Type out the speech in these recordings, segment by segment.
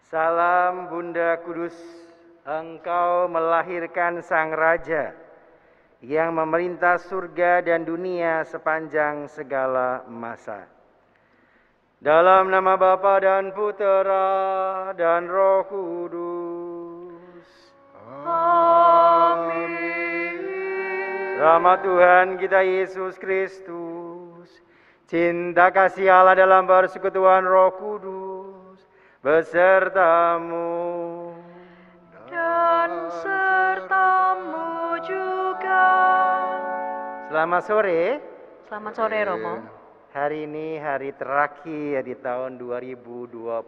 Salam Bunda Kudus, Engkau melahirkan Sang Raja yang memerintah surga dan dunia sepanjang segala masa. Dalam nama Bapa dan Putera dan Roh Kudus. Amin. Rahmat Tuhan kita Yesus Kristus, cinta kasih Allah dalam persekutuan Roh Kudus besertamu Dan sertamu juga. Selamat sore. Selamat sore, Romo. Hari ini hari terakhir di tahun 2020.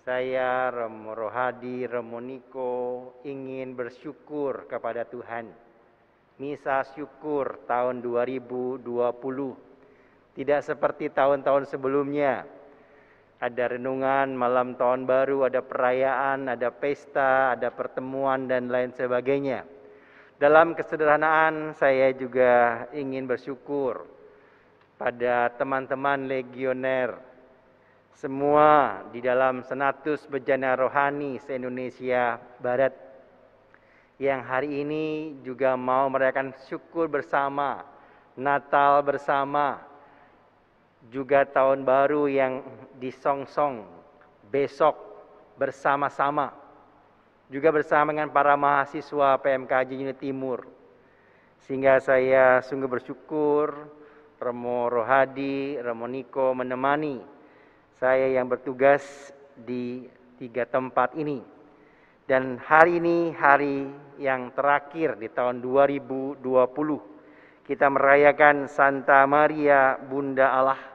Saya Romo Rohadi, Romo Niko ingin bersyukur kepada Tuhan. Misa syukur tahun 2020. Tidak seperti tahun-tahun sebelumnya. Ada renungan malam tahun baru, ada perayaan, ada pesta, ada pertemuan dan lain sebagainya. Dalam kesederhanaan saya juga ingin bersyukur pada teman-teman legioner semua di dalam Senatus Bejana Rohani se-Indonesia Barat yang hari ini juga mau merayakan syukur bersama, Natal bersama, juga tahun baru yang disongsong besok bersama-sama, juga bersama dengan para mahasiswa PMKJ Unit Timur. Sehingga saya sungguh bersyukur Romo Rohadi, Romo Niko menemani saya yang bertugas di 3 tempat ini. Dan hari ini hari yang terakhir di tahun 2020. Kita merayakan Santa Maria Bunda Allah.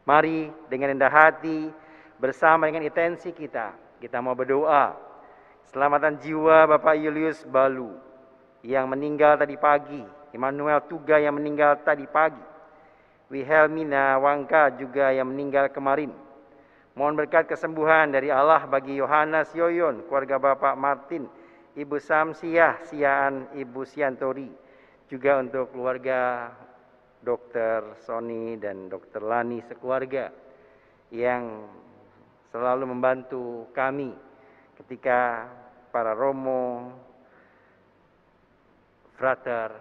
Mari dengan rendah hati bersama dengan intensi kita mau berdoa. Selamatan jiwa Bapak Julius Balu yang meninggal tadi pagi. Immanuel Tuga yang meninggal tadi pagi. Wilhelmina Wangka juga yang meninggal kemarin. Mohon berkat kesembuhan dari Allah bagi Yohanes Yoyon, keluarga Bapak Martin, Ibu Samsiah, Siaan, Ibu Siantori. Juga untuk keluarga Dr. Sony dan Dr. Lani sekeluarga yang selalu membantu kami ketika para Romo, frater,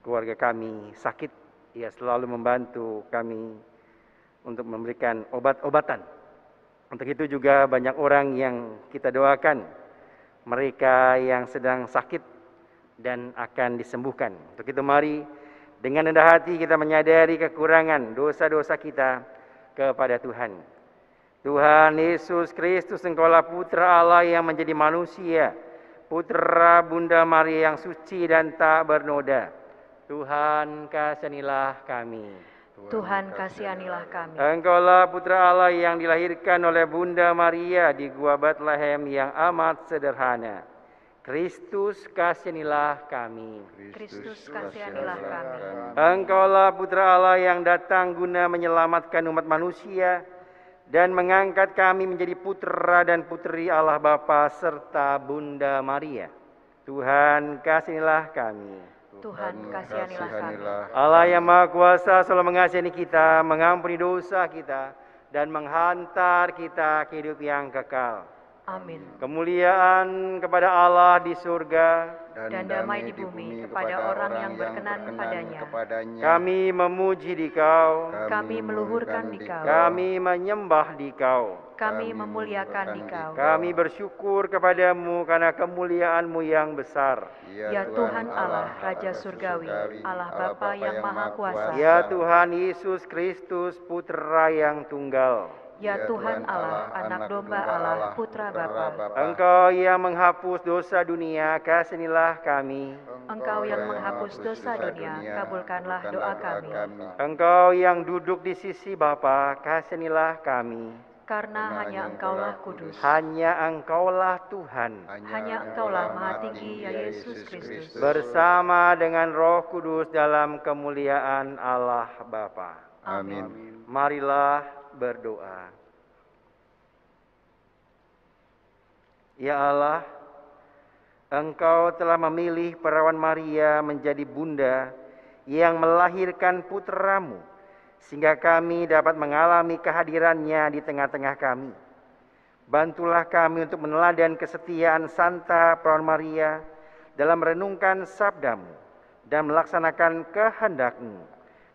keluarga kami sakit. Ia selalu membantu kami untuk memberikan obat-obatan. Untuk itu juga banyak orang yang kita doakan, mereka yang sedang sakit dan akan disembuhkan. Untuk itu mari dengan rendah hati kita menyadari kekurangan dosa-dosa kita kepada Tuhan. Tuhan Yesus Kristus, Engkaulah Putra Allah yang menjadi manusia, Putra Bunda Maria yang suci dan tak bernoda. Tuhan kasihanilah kami. Tuhan kasihanilah kami. Engkaulah Putra Allah yang dilahirkan oleh Bunda Maria di Gua Bethlehem yang amat sederhana. Kristus kasihanilah kami. Kristus kasihanilah kami. Engkaulah Putra Allah yang datang guna menyelamatkan umat manusia dan mengangkat kami menjadi putra dan putri Allah Bapa serta Bunda Maria. Tuhan kasihanilah kami. Tuhan kasihanilah kami. Allah yang Maha Kuasa selalu mengasihi kita, mengampuni dosa kita, dan menghantar kita ke hidup yang kekal. Amin. Kemuliaan kepada Allah di surga Dan damai di bumi kepada orang yang berkenan padanya. Kami memuji Dikau, Kami meluhurkan Dikau. kami menyembah Dikau, Kami memuliakan Dikau. kami bersyukur kepadamu karena kemuliaan-Mu yang besar. Ya Tuhan Allah, Raja Surgawi, Allah Bapa yang Maha Kuasa. Ya Tuhan Yesus Kristus, Putra yang tunggal. Ya Tuhan Allah, Anak Domba Allah, Putra Bapa. Engkau yang menghapus dosa dunia, kasihanilah kami. Engkau yang menghapus dosa dunia, kabulkanlah doa kami. Engkau yang duduk di sisi Bapa, kasihanilah kami. Karena hanya Engkaulah kudus. Hanya Engkaulah Tuhan. Hanya Engkaulah Maha Tinggi, ya Yesus Kristus. Bersama dengan Roh Kudus dalam kemuliaan Allah Bapa. Amin. Marilah berdoa. Ya Allah, Engkau telah memilih perawan Maria menjadi bunda yang melahirkan putra-Mu, sehingga kami dapat mengalami kehadirannya di tengah-tengah kami. Bantulah kami untuk meneladani kesetiaan Santa Perawan Maria dalam merenungkan sabdamu dan melaksanakan kehendak-Mu.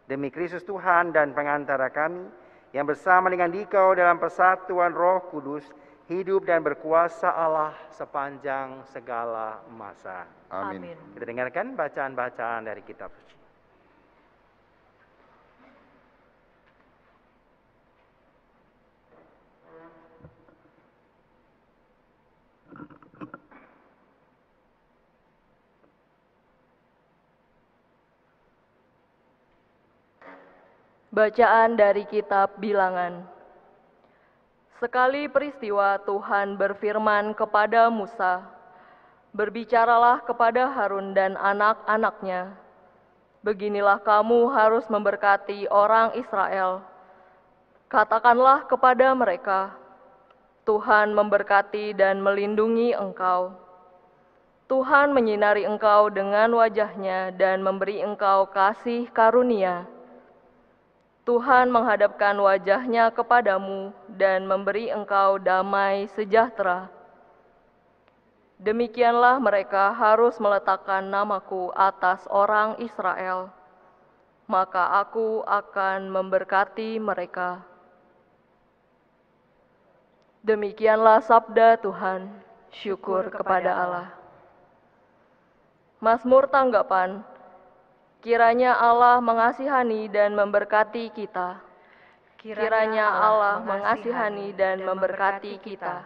Demi Kristus Tuhan dan pengantara kami, yang bersama dengan Dikau dalam persatuan Roh Kudus, hidup dan berkuasa Allah sepanjang segala masa. Amin. Kita dengarkan bacaan-bacaan dari kitab suci. Bacaan dari kitab Bilangan. Sekali peristiwa Tuhan berfirman kepada Musa, "Berbicaralah kepada Harun dan anak-anaknya. Beginilah kamu harus memberkati orang Israel. Katakanlah kepada mereka, Tuhan memberkati dan melindungi engkau. Tuhan menyinari engkau dengan wajah-Nya dan memberi engkau kasih karunia. Tuhan menghadapkan wajah-Nya kepadamu dan memberi engkau damai sejahtera." Demikianlah mereka harus meletakkan namaku atas orang Israel, maka aku akan memberkati mereka. Demikianlah sabda Tuhan, syukur kepada Allah. Mazmur tanggapan. Kiranya Allah mengasihani dan memberkati kita. Kiranya Allah mengasihani dan memberkati kita.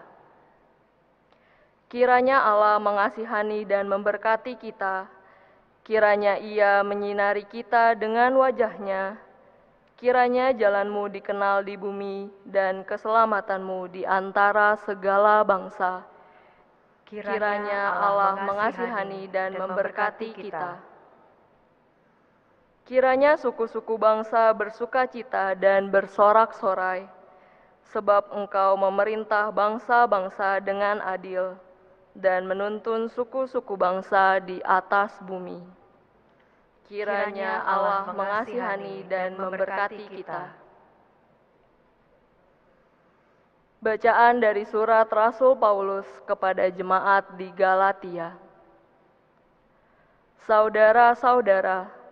Kiranya Allah mengasihani dan memberkati kita. Kiranya Ia menyinari kita dengan wajah-Nya. Kiranya jalan-Mu dikenal di bumi dan keselamatan-Mu di antara segala bangsa. Kiranya Allah mengasihani dan memberkati kita. Kiranya suku-suku bangsa bersukacita dan bersorak-sorai, sebab Engkau memerintah bangsa-bangsa dengan adil dan menuntun suku-suku bangsa di atas bumi. Kiranya Allah mengasihani dan memberkati kita. Bacaan dari surat Rasul Paulus kepada jemaat di Galatia. Saudara-saudara,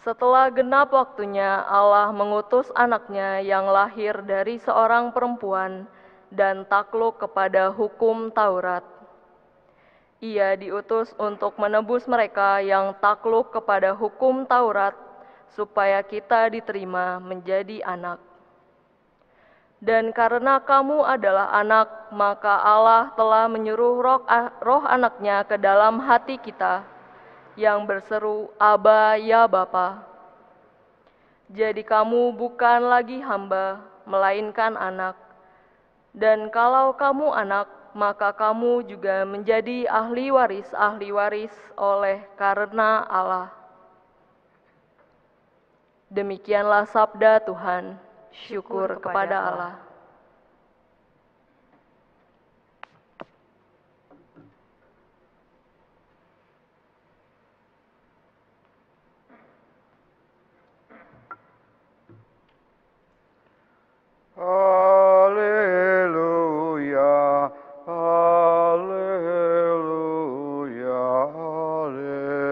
setelah genap waktunya Allah mengutus anaknya yang lahir dari seorang perempuan dan takluk kepada hukum Taurat. Ia diutus untuk menebus mereka yang takluk kepada hukum Taurat, supaya kita diterima menjadi anak. Dan karena kamu adalah anak, maka Allah telah menyuruh roh anaknya ke dalam hati kita, yang berseru, "Aba, ya Bapa." Jadi kamu bukan lagi hamba, melainkan anak. Dan kalau kamu anak, maka kamu juga menjadi ahli waris oleh karena Allah. Demikianlah sabda Tuhan. Syukur kepada Allah. Haleluya, haleluya, haleluya.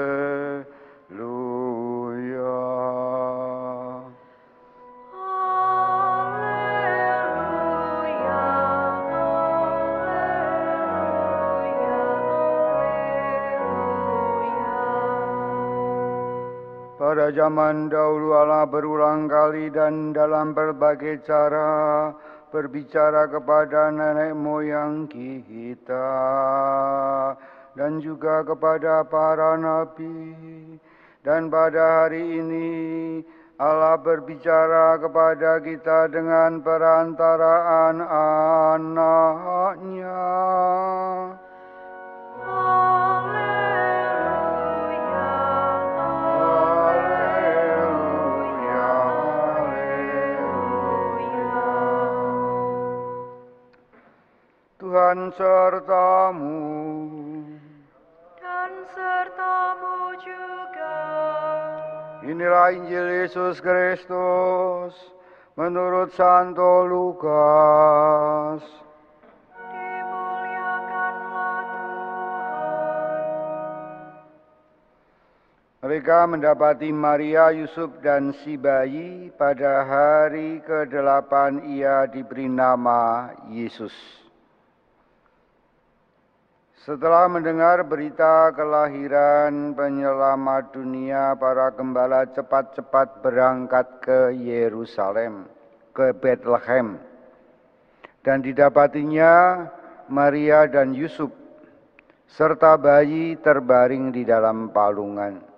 Pada zaman dahulu Allah berulang kali dan dalam berbagai cara berbicara kepada nenek moyang kita dan juga kepada para nabi. Dan pada hari ini Allah berbicara kepada kita dengan perantaraan anak-Nya. Tuhan sertamu. Dan sertamu juga. Inilah Injil Yesus Kristus menurut Santo Lukas. Mereka mendapati Maria, Yusuf, dan si bayi. Pada hari ke-8 ia diberi nama Yesus. Setelah mendengar berita kelahiran penyelamat dunia, para gembala cepat-cepat berangkat ke Yerusalem, ke Bethlehem. Dan didapatinya Maria dan Yusuf, serta bayi terbaring di dalam palungan.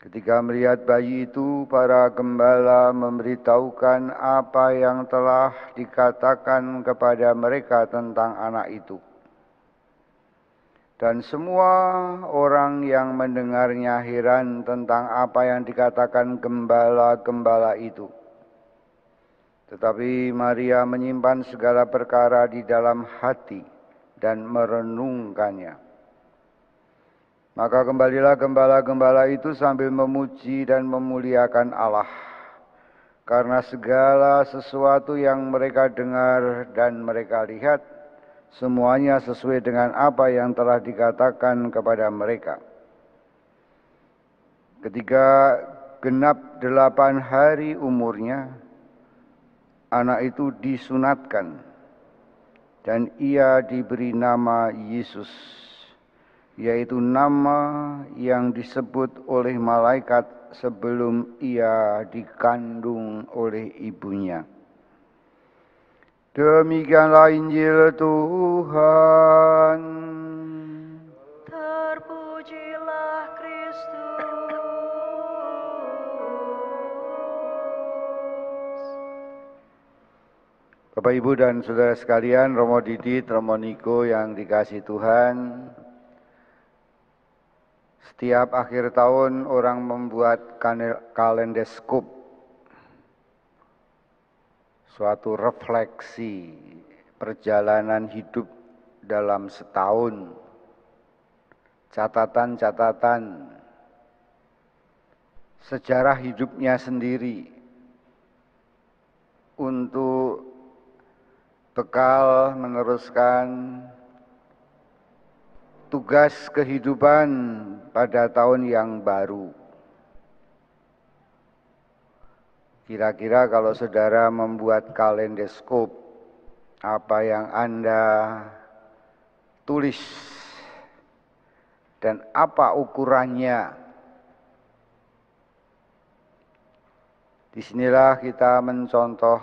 Ketika melihat bayi itu, para gembala memberitahukan apa yang telah dikatakan kepada mereka tentang anak itu. Dan semua orang yang mendengarnya heran tentang apa yang dikatakan gembala-gembala itu. Tetapi Maria menyimpan segala perkara di dalam hati dan merenungkannya. Maka kembalilah gembala-gembala itu sambil memuji dan memuliakan Allah. Karena segala sesuatu yang mereka dengar dan mereka lihat, semuanya sesuai dengan apa yang telah dikatakan kepada mereka. Ketika genap 8 hari umurnya, anak itu disunatkan dan ia diberi nama Yesus, yaitu nama yang disebut oleh malaikat sebelum ia dikandung oleh ibunya. Demikianlah Injil Tuhan. Terpujilah Kristus. Bapak, Ibu, dan saudara sekalian, Romo Didit, Romo Niko yang dikasihi Tuhan, setiap akhir tahun orang membuat kalendeskop, suatu refleksi perjalanan hidup dalam setahun, catatan-catatan sejarah hidupnya sendiri untuk bekal meneruskan tugas kehidupan pada tahun yang baru. Kira-kira kalau saudara membuat kalendeskop, apa yang Anda tulis dan apa ukurannya? Disinilah kita mencontoh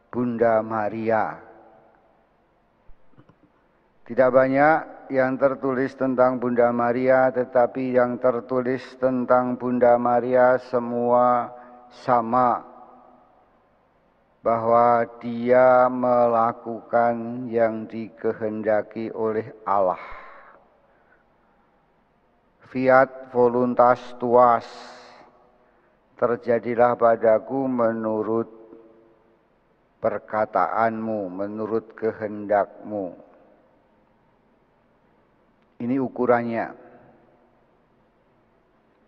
Bunda Maria. Tidak banyak yang tertulis tentang Bunda Maria, tetapi yang tertulis tentang Bunda Maria semua sama, bahwa dia melakukan yang dikehendaki oleh Allah. Fiat voluntas tuas, terjadilah padaku menurut perkataanmu, menurut kehendakmu. Ini ukurannya.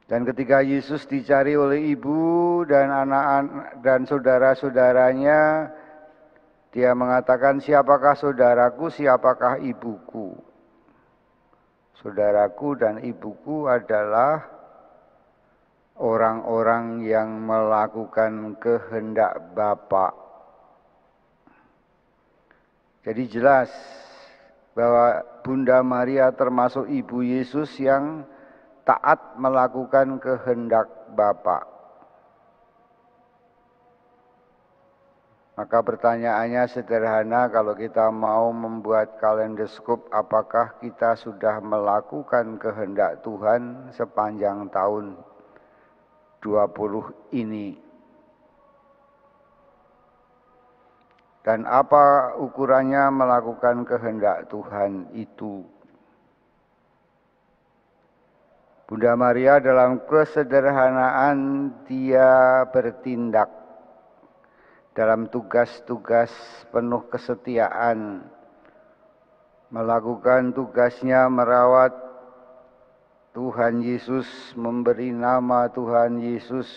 Dan ketika Yesus dicari oleh ibu dan anak-anak dan saudara-saudaranya, dia mengatakan, siapakah saudaraku, siapakah ibuku? Saudaraku dan ibuku adalah orang-orang yang melakukan kehendak Bapa. Jadi jelas bahwa Bunda Maria termasuk ibu Yesus yang taat melakukan kehendak Bapa. Maka pertanyaannya sederhana, kalau kita mau membuat kalendeskop, apakah kita sudah melakukan kehendak Tuhan sepanjang tahun 20 ini? Dan apa ukurannya melakukan kehendak Tuhan itu? Bunda Maria dalam kesederhanaan dia bertindak dalam tugas-tugas penuh kesetiaan, melakukan tugasnya merawat Tuhan Yesus, memberi nama Tuhan Yesus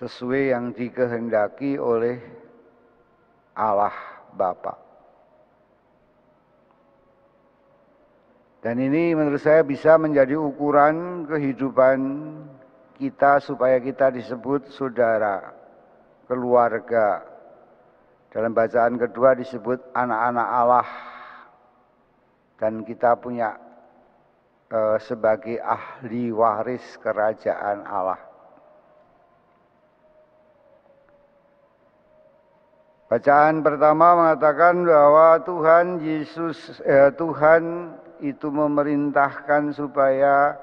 sesuai yang dikehendaki oleh Allah Bapa. Dan ini menurut saya bisa menjadi ukuran kehidupan kita supaya kita disebut saudara, keluarga. Dalam bacaan kedua disebut anak-anak Allah. Dan kita punya sebagai ahli waris kerajaan Allah. Bacaan pertama mengatakan bahwa Tuhan itu memerintahkan supaya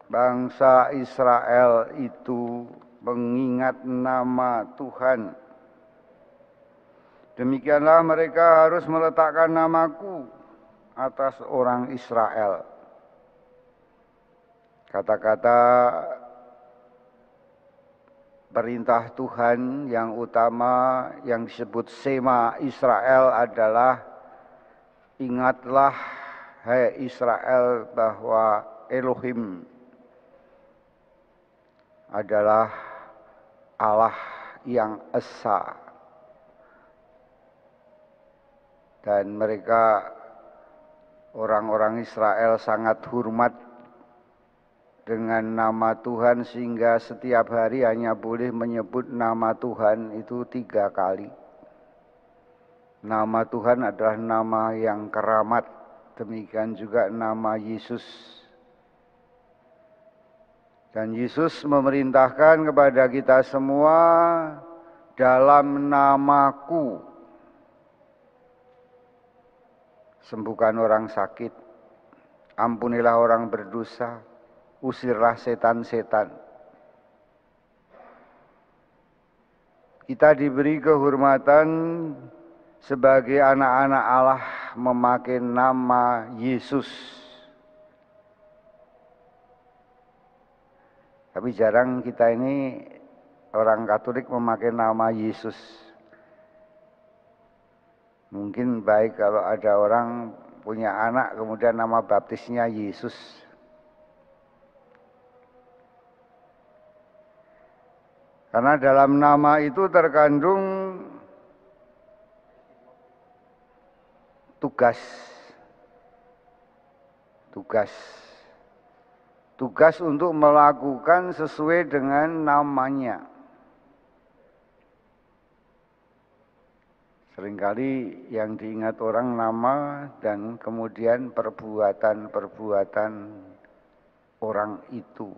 bangsa Israel itu mengingat nama Tuhan. Demikianlah mereka harus meletakkan namaku atas orang Israel. Kata-kata perintah Tuhan yang utama yang disebut Sema Israel adalah ingatlah hai Israel bahwa Elohim adalah Allah yang esa. Dan mereka orang-orang Israel sangat hormat dengan nama Tuhan sehingga setiap hari hanya boleh menyebut nama Tuhan itu 3 kali. Nama Tuhan adalah nama yang keramat, demikian juga nama Yesus. Dan Yesus memerintahkan kepada kita semua dalam namaku. Sembuhkan orang sakit, ampunilah orang berdosa, usirlah setan-setan. Kita diberi kehormatan sebagai anak-anak Allah memakai nama Yesus. Tapi jarang kita ini orang Katolik memakai nama Yesus. Mungkin baik kalau ada orang punya anak kemudian nama baptisnya Yesus. Karena dalam nama itu terkandung tugas. Tugas untuk melakukan sesuai dengan namanya. Seringkali yang diingat orang nama dan kemudian perbuatan-perbuatan orang itu.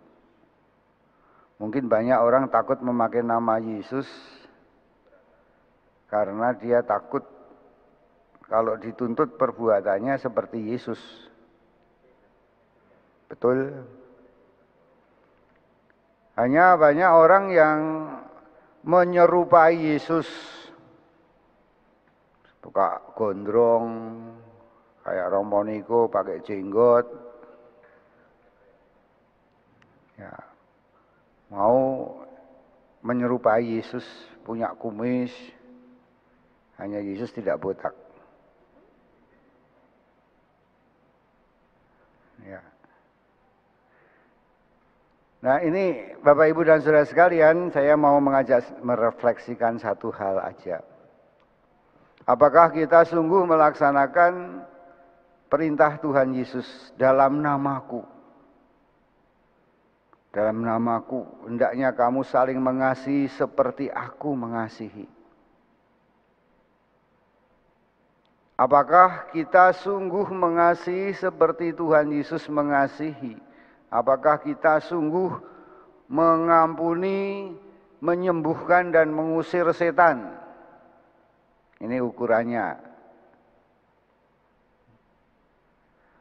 Mungkin banyak orang takut memakai nama Yesus karena dia takut kalau dituntut perbuatannya seperti Yesus. Betul? Hanya banyak orang yang menyerupai Yesus. Buka gondrong, kayak Romo Niko pakai jenggot. Ya, mau menyerupai Yesus, punya kumis. Hanya Yesus tidak botak. Ya. Nah ini Bapak Ibu dan Saudara sekalian, saya mau mengajak merefleksikan satu hal aja. Apakah kita sungguh melaksanakan perintah Tuhan Yesus dalam namaku? Dalam namaku, hendaknya kamu saling mengasihi seperti aku mengasihi. Apakah kita sungguh mengasihi seperti Tuhan Yesus mengasihi? Apakah kita sungguh mengampuni, menyembuhkan dan mengusir setan? Ini ukurannya.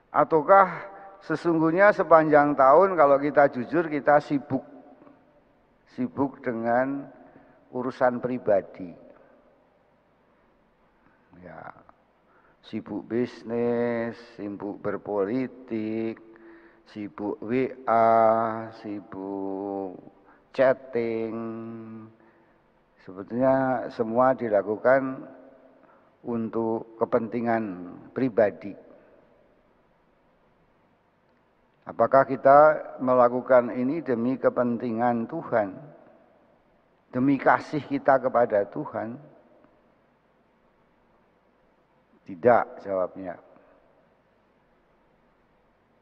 Ataukah sesungguhnya sepanjang tahun kalau kita jujur kita sibuk dengan urusan pribadi. Ya, sibuk bisnis, sibuk berpolitik, sibuk WA, sibuk chatting. Sebetulnya semua dilakukan untuk kepentingan pribadi. Apakah kita melakukan ini demi kepentingan Tuhan? Demi kasih kita kepada Tuhan? Tidak jawabnya.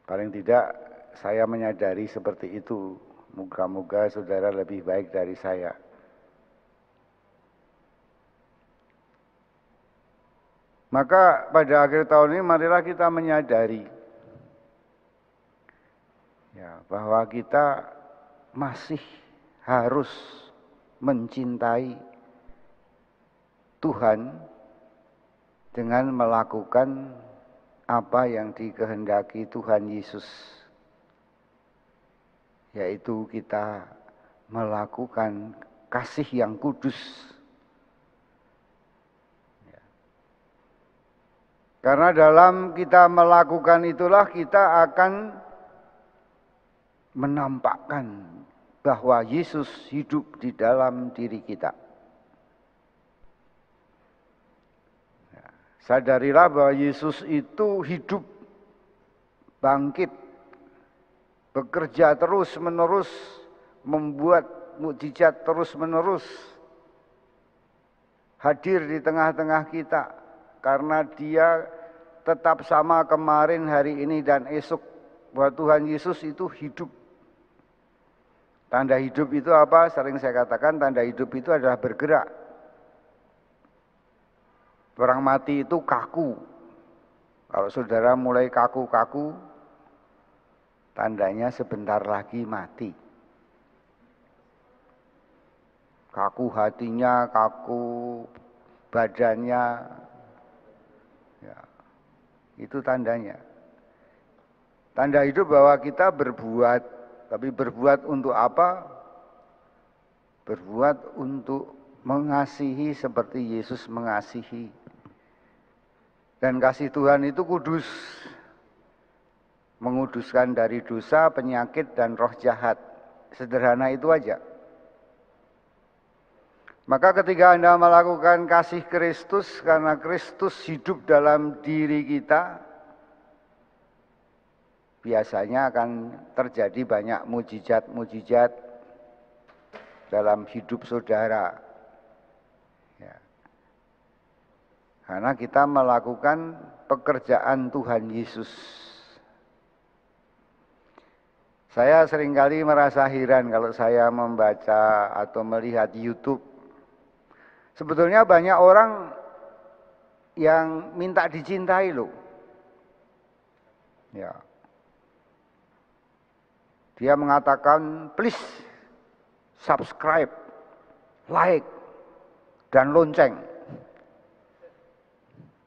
Paling tidak saya menyadari seperti itu. Moga-moga saudara lebih baik dari saya. Maka pada akhir tahun ini marilah kita menyadari ya, bahwa kita masih harus mencintai Tuhan dengan melakukan apa yang dikehendaki Tuhan Yesus, yaitu kita melakukan kasih yang kudus. Karena dalam kita melakukan itulah kita akan menampakkan bahwa Yesus hidup di dalam diri kita. Sadarilah bahwa Yesus itu hidup, bangkit, bekerja terus-menerus, membuat mukjizat terus-menerus, hadir di tengah-tengah kita. Karena dia tetap sama kemarin, hari ini, dan esok. Bahwa Tuhan Yesus itu hidup. Tanda hidup itu apa? Sering saya katakan tanda hidup itu adalah bergerak. Orang mati itu kaku. Kalau saudara mulai kaku-kaku, tandanya sebentar lagi mati. Kaku hatinya, kaku badannya, ya, itu tandanya. Tanda hidup bahwa kita berbuat, tapi berbuat untuk apa? Berbuat untuk mengasihi seperti Yesus mengasihi. Dan kasih Tuhan itu kudus, menguduskan dari dosa, penyakit, dan roh jahat. Sederhana itu aja. Maka ketika Anda melakukan kasih Kristus, karena Kristus hidup dalam diri kita, biasanya akan terjadi banyak mujizat-mujizat dalam hidup saudara. Ya. Karena kita melakukan pekerjaan Tuhan Yesus. Saya seringkali merasa heran kalau saya membaca atau melihat YouTube. Sebetulnya banyak orang yang minta dicintai loh. Ya. Dia mengatakan, please subscribe, like, dan lonceng.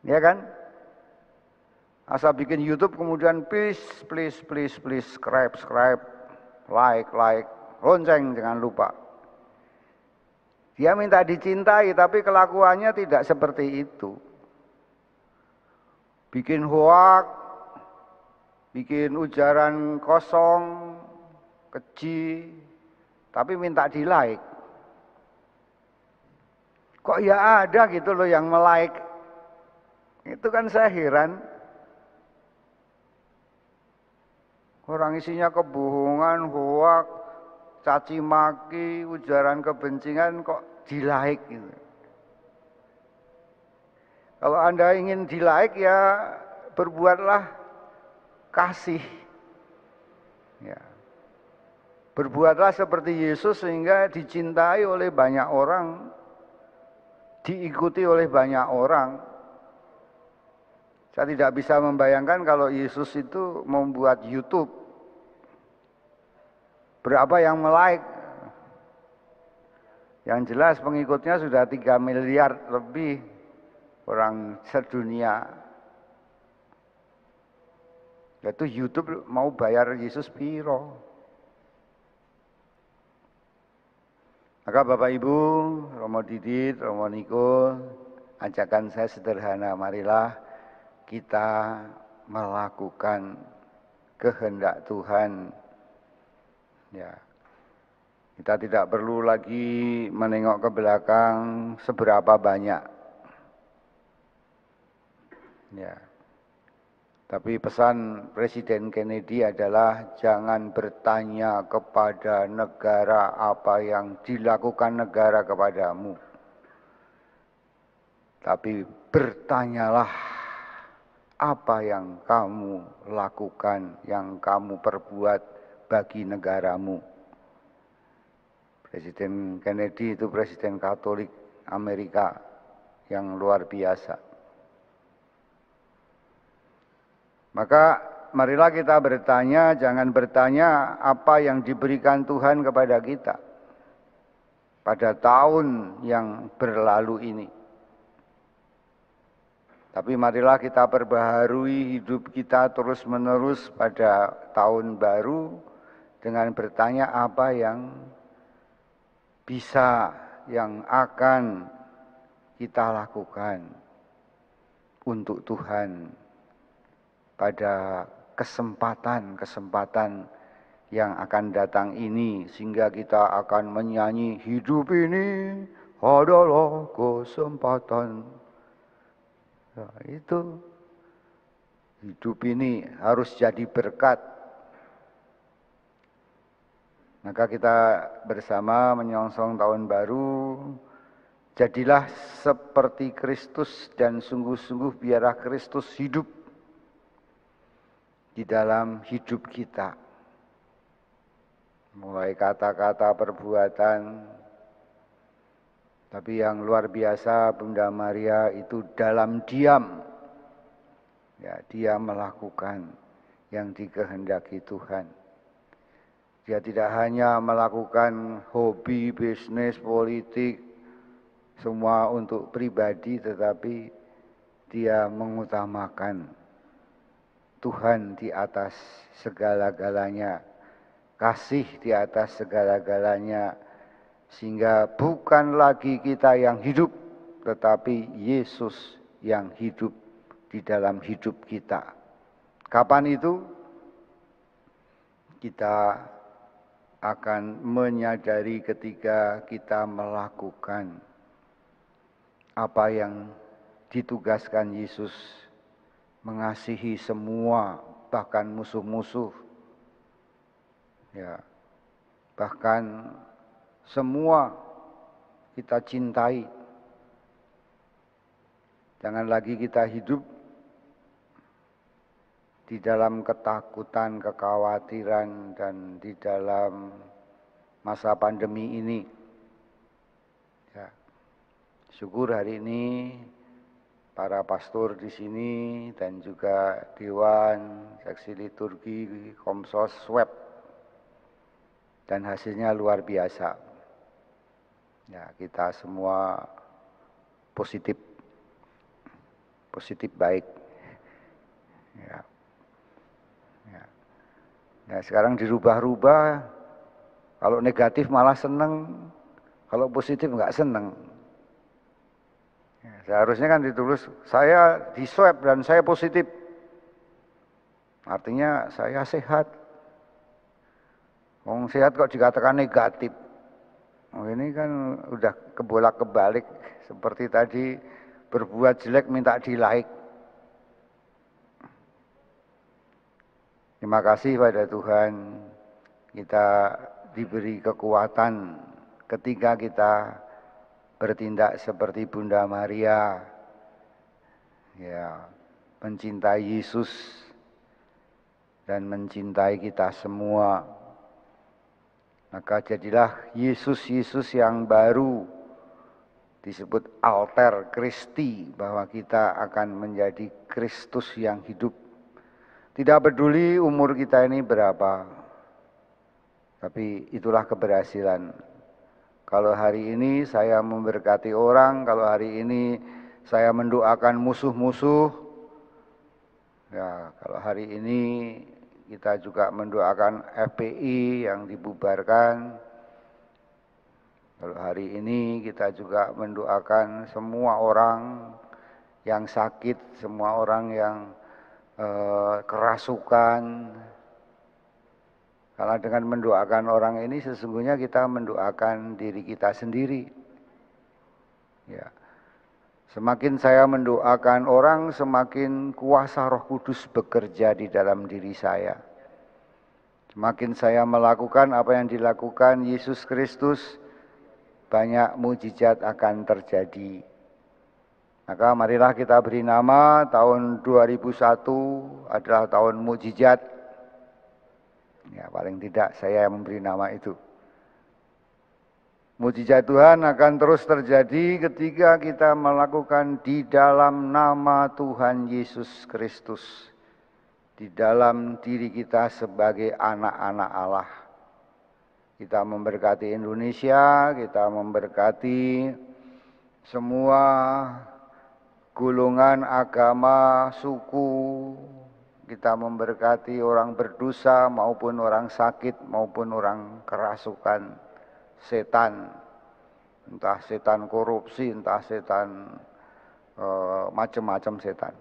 Ya kan? Asal bikin YouTube kemudian please subscribe, like, lonceng jangan lupa. Dia minta dicintai tapi kelakuannya tidak seperti itu. Bikin hoak, bikin ujaran kosong, keji, tapi minta di like. Kok ya ada gitu loh yang melike. Itu kan saya heran. Orang isinya kebohongan, hoak, caci maki, ujaran kebencian kok di like gitu. Kalau Anda ingin di like ya berbuatlah kasih. Ya. Berbuatlah seperti Yesus sehingga dicintai oleh banyak orang, diikuti oleh banyak orang. Saya tidak bisa membayangkan kalau Yesus itu membuat YouTube. Berapa yang melike? Yang jelas pengikutnya sudah 3 miliar lebih orang sedunia. Itu YouTube mau bayar Yesus piro? Maka Bapak Ibu, Romo Didit, Romo Niko, ajakan saya sederhana, marilah kita melakukan kehendak Tuhan. Ya. Kita tidak perlu lagi menengok ke belakang seberapa banyak. Ya. Tapi pesan Presiden Kennedy adalah jangan bertanya kepada negara apa yang dilakukan negara kepadamu. Tapi bertanyalah apa yang kamu lakukan, yang kamu perbuat bagi negaramu. Presiden Kennedy itu presiden Katolik Amerika yang luar biasa. Maka marilah kita bertanya, jangan bertanya apa yang diberikan Tuhan kepada kita pada tahun yang berlalu ini. Tapi marilah kita perbaharui hidup kita terus-menerus pada tahun baru dengan bertanya apa yang bisa, yang akan kita lakukan untuk Tuhan pada kesempatan-kesempatan yang akan datang ini, sehingga kita akan menyanyi, hidup ini adalah kesempatan. Nah, itu hidup ini harus jadi berkat. Maka kita bersama menyongsong tahun baru, jadilah seperti Kristus dan sungguh-sungguh biarlah Kristus hidup di dalam hidup kita. Mulai kata-kata, perbuatan. Tapi yang luar biasa Bunda Maria itu dalam diam. Ya, dia melakukan yang dikehendaki Tuhan. Dia tidak hanya melakukan hobi, bisnis, politik, semua untuk pribadi, tetapi dia mengutamakan Tuhan di atas segala-galanya, kasih di atas segala-galanya, sehingga bukan lagi kita yang hidup, tetapi Yesus yang hidup di dalam hidup kita. Kapan itu? Kita akan menyadari ketika kita melakukan apa yang ditugaskan Yesus, mengasihi semua, bahkan musuh-musuh. Ya, bahkan semua kita cintai. Jangan lagi kita hidup di dalam ketakutan, kekhawatiran, dan di dalam masa pandemi ini. Ya. Syukur hari ini para pastor di sini dan juga Dewan, Seksi Liturgi, Komsos, Swab, dan hasilnya luar biasa. Ya, kita semua positif baik. Ya. Ya. Nah, sekarang dirubah-rubah. Kalau negatif malah seneng, kalau positif enggak seneng. Ya, seharusnya kan ditulis saya di swab dan saya positif. Artinya saya sehat. Wong sehat kok dikatakan negatif. Oh, ini kan udah kebolak-kebalik, seperti tadi berbuat jelek minta di-like. Terima kasih pada Tuhan, kita diberi kekuatan ketika kita bertindak seperti Bunda Maria, ya, mencintai Yesus dan mencintai kita semua. Maka jadilah Yesus yang baru, disebut alter Christi, bahwa kita akan menjadi Kristus yang hidup. Tidak peduli umur kita ini berapa, tapi itulah keberhasilan. Kalau hari ini saya memberkati orang, kalau hari ini saya mendoakan musuh-musuh, ya, kalau hari ini kita juga mendoakan FPI yang dibubarkan. Kalau hari ini kita juga mendoakan semua orang yang sakit, semua orang yang kerasukan. Karena dengan mendoakan orang ini sesungguhnya kita mendoakan diri kita sendiri. Ya. Semakin saya mendoakan orang, semakin kuasa Roh Kudus bekerja di dalam diri saya. Semakin saya melakukan apa yang dilakukan Yesus Kristus, banyak mujizat akan terjadi. Maka marilah kita beri nama tahun 2001 adalah tahun mukjizat. Ya, paling tidak saya yang memberi nama itu. Mukjizat Tuhan akan terus terjadi ketika kita melakukan di dalam nama Tuhan Yesus Kristus. Di dalam diri kita sebagai anak-anak Allah. Kita memberkati Indonesia, kita memberkati semua golongan agama, suku. Kita memberkati orang berdosa maupun orang sakit maupun orang kerasukan setan. Entah setan korupsi, entah setan macam-macam setan.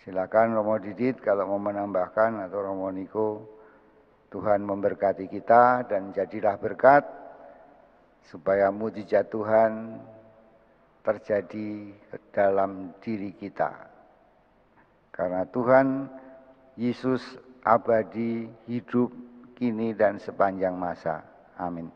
Silakan Romo Didit kalau mau menambahkan atau Romo Niko. Tuhan memberkati kita dan jadilah berkat supaya mukjizat Tuhan terjadi dalam diri kita. Karena Tuhan Yesus abadi, hidup, kini dan sepanjang masa. Amin.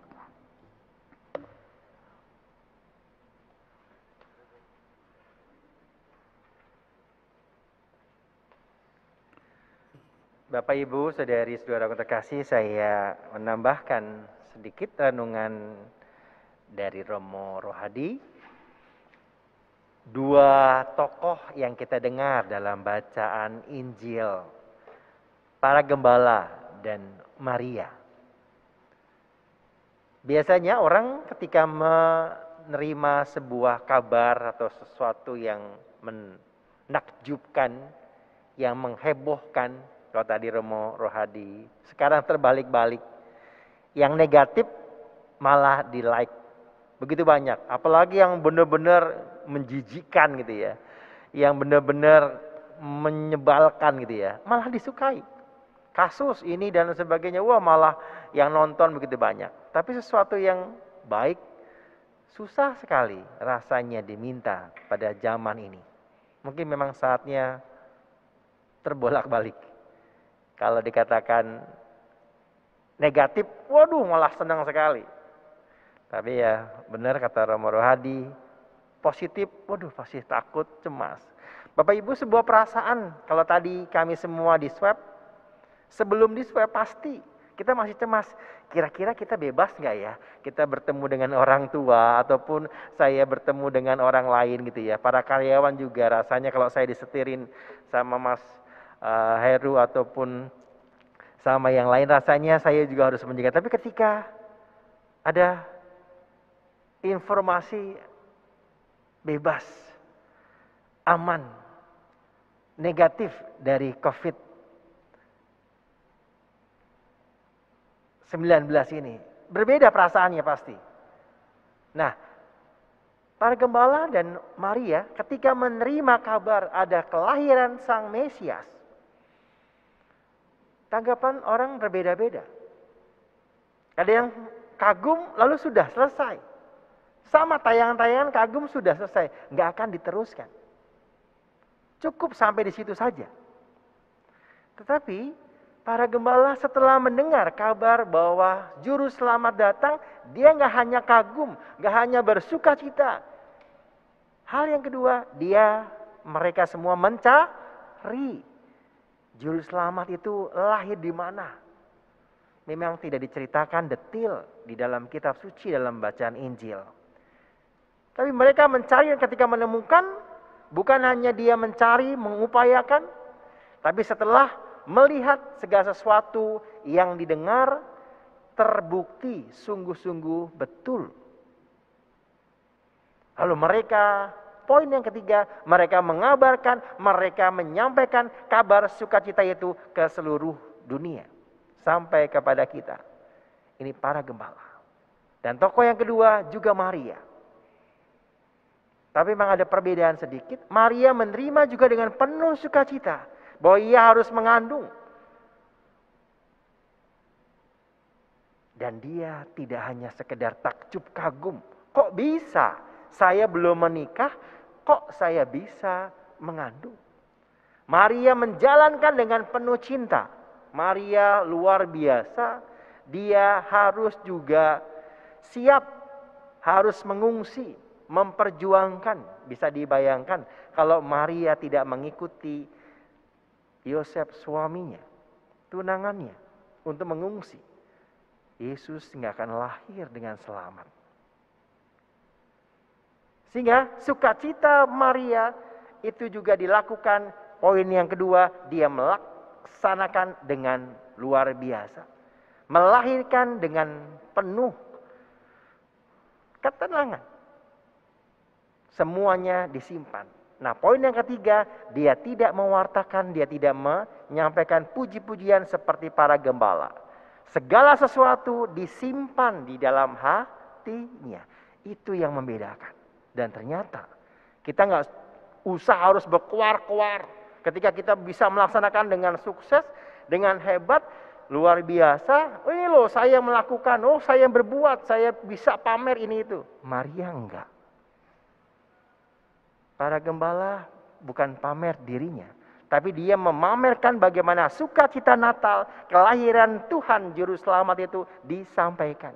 Bapak Ibu, saudari-saudara terkasih, saya menambahkan sedikit renungan dari Romo Rohadi. Dua tokoh yang kita dengar dalam bacaan Injil, para gembala dan Maria. Biasanya orang ketika menerima sebuah kabar atau sesuatu yang menakjubkan, yang menghebohkan, kalau tadi Romo Rohadi, sekarang terbalik-balik. Yang negatif malah di-like. Begitu banyak, apalagi yang benar-benar menjijikkan gitu ya. Yang benar-benar menyebalkan gitu ya, malah disukai. Kasus ini dan sebagainya, wah malah yang nonton begitu banyak. Tapi sesuatu yang baik, susah sekali rasanya diminta pada zaman ini. Mungkin memang saatnya terbolak-balik. Kalau dikatakan negatif, waduh malah senang sekali. Tapi ya benar kata Romo Rohadi, positif, waduh pasti takut, cemas. Bapak Ibu, sebuah perasaan, kalau tadi kami semua di swab, sebelum di swab pasti kita masih cemas. Kira-kira kita bebas nggak ya? Kita bertemu dengan orang tua ataupun saya bertemu dengan orang lain gitu ya. Para karyawan juga rasanya kalau saya disetirin sama Mas Heru ataupun sama yang lain, rasanya saya juga harus menjaga. Tapi ketika ada informasi bebas, aman, negatif dari COVID-19 ini, berbeda perasaannya pasti. Nah, para gembala dan Maria ketika menerima kabar ada kelahiran Sang Mesias, tanggapan orang berbeda-beda. Ada yang kagum lalu sudah selesai. Sama tayangan-tayangan kagum sudah selesai, nggak akan diteruskan. Cukup sampai di situ saja. Tetapi para gembala setelah mendengar kabar bahwa juru selamat datang, dia nggak hanya kagum, nggak hanya bersuka cita. Hal yang kedua, mereka semua mencari juru selamat itu lahir di mana. Memang tidak diceritakan detail di dalam kitab suci dalam bacaan Injil. Tapi mereka mencari dan ketika menemukan, bukan hanya dia mencari, mengupayakan, tapi setelah melihat segala sesuatu yang didengar, terbukti sungguh-sungguh betul. Lalu mereka, poin yang ketiga, mereka mengabarkan, mereka menyampaikan kabar sukacita itu ke seluruh dunia. Sampai kepada kita. Ini para gembala. Dan tokoh yang kedua juga Maria. Tapi memang ada perbedaan sedikit. Maria menerima juga dengan penuh sukacita. Bahwa ia harus mengandung. Dan dia tidak hanya sekedar takjub kagum. Kok bisa? Saya belum menikah, kok saya bisa mengandung? Maria menjalankan dengan penuh cinta. Maria luar biasa. Dia harus juga siap, harus mengungsi, memperjuangkan. Bisa dibayangkan kalau Maria tidak mengikuti Yosef suaminya, tunangannya, untuk mengungsi, Yesus nggak akan lahir dengan selamat. Sehingga sukacita Maria itu juga dilakukan. Poin yang kedua, dia melaksanakan dengan luar biasa. Melahirkan dengan penuh ketenangan. Semuanya disimpan. Nah, poin yang ketiga, dia tidak mewartakan, dia tidak menyampaikan puji-pujian seperti para gembala. Segala sesuatu disimpan di dalam hatinya. Itu yang membedakan. Dan ternyata kita nggak usah harus berkuar-kuar. Ketika kita bisa melaksanakan dengan sukses, dengan hebat, luar biasa. Oh, ini loh saya melakukan, oh saya berbuat, saya bisa pamer ini itu. Maria enggak. Para gembala bukan pamer dirinya, tapi dia memamerkan bagaimana sukacita Natal, kelahiran Tuhan Juru Selamat itu disampaikan.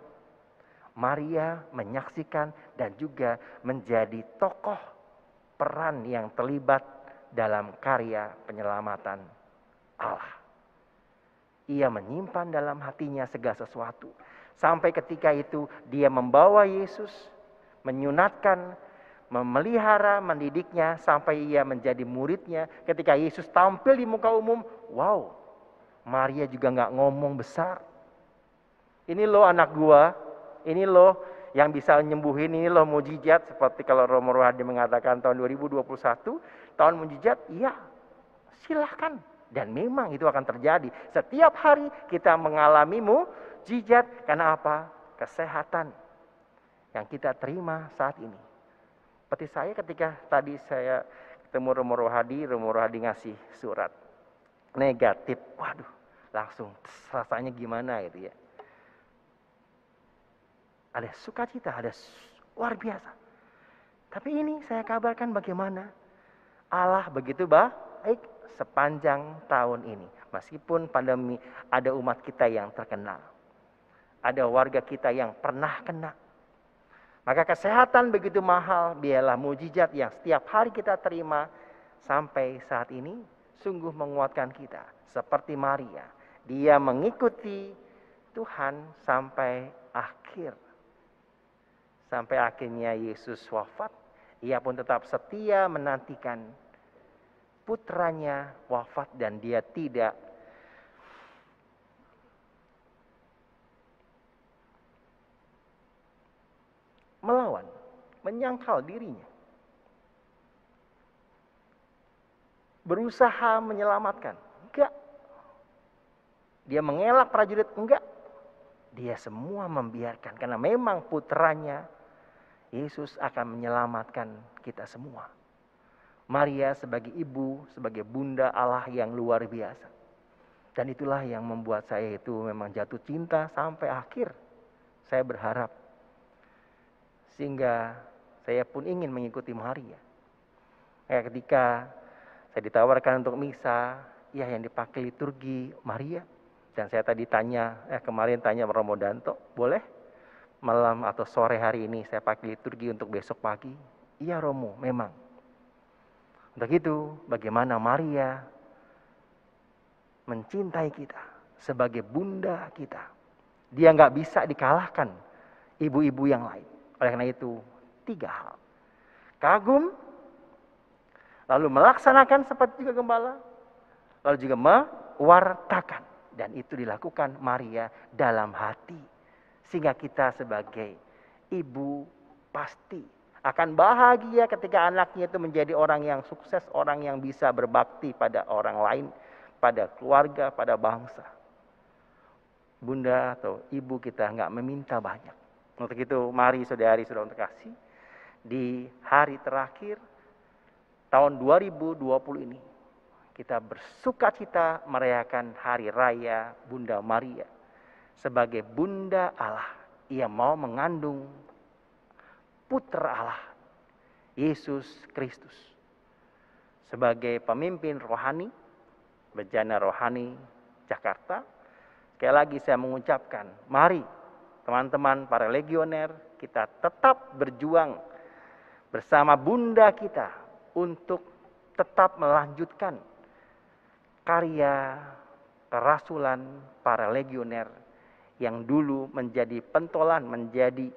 Maria menyaksikan dan juga menjadi tokoh peran yang terlibat dalam karya penyelamatan Allah. Ia menyimpan dalam hatinya segala sesuatu. Sampai ketika itu dia membawa Yesus, menyunatkan, memelihara, mendidiknya sampai ia menjadi muridnya. Ketika Yesus tampil di muka umum, wow, Maria juga nggak ngomong besar. Ini loh anak gua, ini loh yang bisa nyembuhin, ini loh mujizat. Seperti kalau Romo Rohadi mengatakan tahun 2021, tahun mujizat, iya silahkan. Dan memang itu akan terjadi. Setiap hari kita mengalami mujizat. Karena apa? Kesehatan yang kita terima saat ini. Seperti saya ketika tadi saya ketemu Romo Rohadi ngasih surat negatif. Waduh, langsung rasanya gimana gitu ya. Ada sukacita, ada luar biasa. Tapi ini saya kabarkan bagaimana Allah begitu baik sepanjang tahun ini. Meskipun pandemi, ada umat kita yang terkena. Ada warga kita yang pernah kena. Maka kesehatan begitu mahal, biarlah mujizat yang setiap hari kita terima sampai saat ini sungguh menguatkan kita. Seperti Maria, dia mengikuti Tuhan sampai akhir. Sampai akhirnya Yesus wafat, ia pun tetap setia menantikan putranya wafat dan dia tidak melawan, menyangkal dirinya. Berusaha menyelamatkan, enggak. Dia mengelak prajurit, enggak. Dia semua membiarkan karena memang putranya Yesus akan menyelamatkan kita semua. Maria sebagai ibu, sebagai bunda Allah yang luar biasa. Dan itulah yang membuat saya itu memang jatuh cinta sampai akhir. Saya berharap. Sehingga saya pun ingin mengikuti Maria. Ketika saya ditawarkan untuk misa, ya yang dipakai liturgi Maria. Dan saya tadi kemarin tanya Romo Danto, boleh malam atau sore hari ini saya pakai liturgi untuk besok pagi? Iya Romo, memang. Untuk itu, bagaimana Maria mencintai kita sebagai bunda kita. Dia nggak bisa dikalahkan ibu-ibu yang lain. Oleh karena itu, 3 hal. Kagum, lalu melaksanakan seperti juga gembala, lalu juga mewartakan. Dan itu dilakukan Maria dalam hati. Sehingga kita sebagai ibu pasti akan bahagia ketika anaknya itu menjadi orang yang sukses, orang yang bisa berbakti pada orang lain, pada keluarga, pada bangsa. Bunda atau ibu kita nggak meminta banyak. Untuk itu, mari saudari saudara terkasih, di hari terakhir tahun 2020 ini, kita bersukacita merayakan hari raya Bunda Maria. Sebagai Bunda Allah, ia mau mengandung Putra Allah, Yesus Kristus. Sebagai pemimpin rohani, bejana rohani Jakarta, sekali lagi saya mengucapkan, mari teman-teman para legioner, kita tetap berjuang bersama Bunda kita untuk tetap melanjutkan karya kerasulan para legioner yang dulu menjadi pentolan, menjadi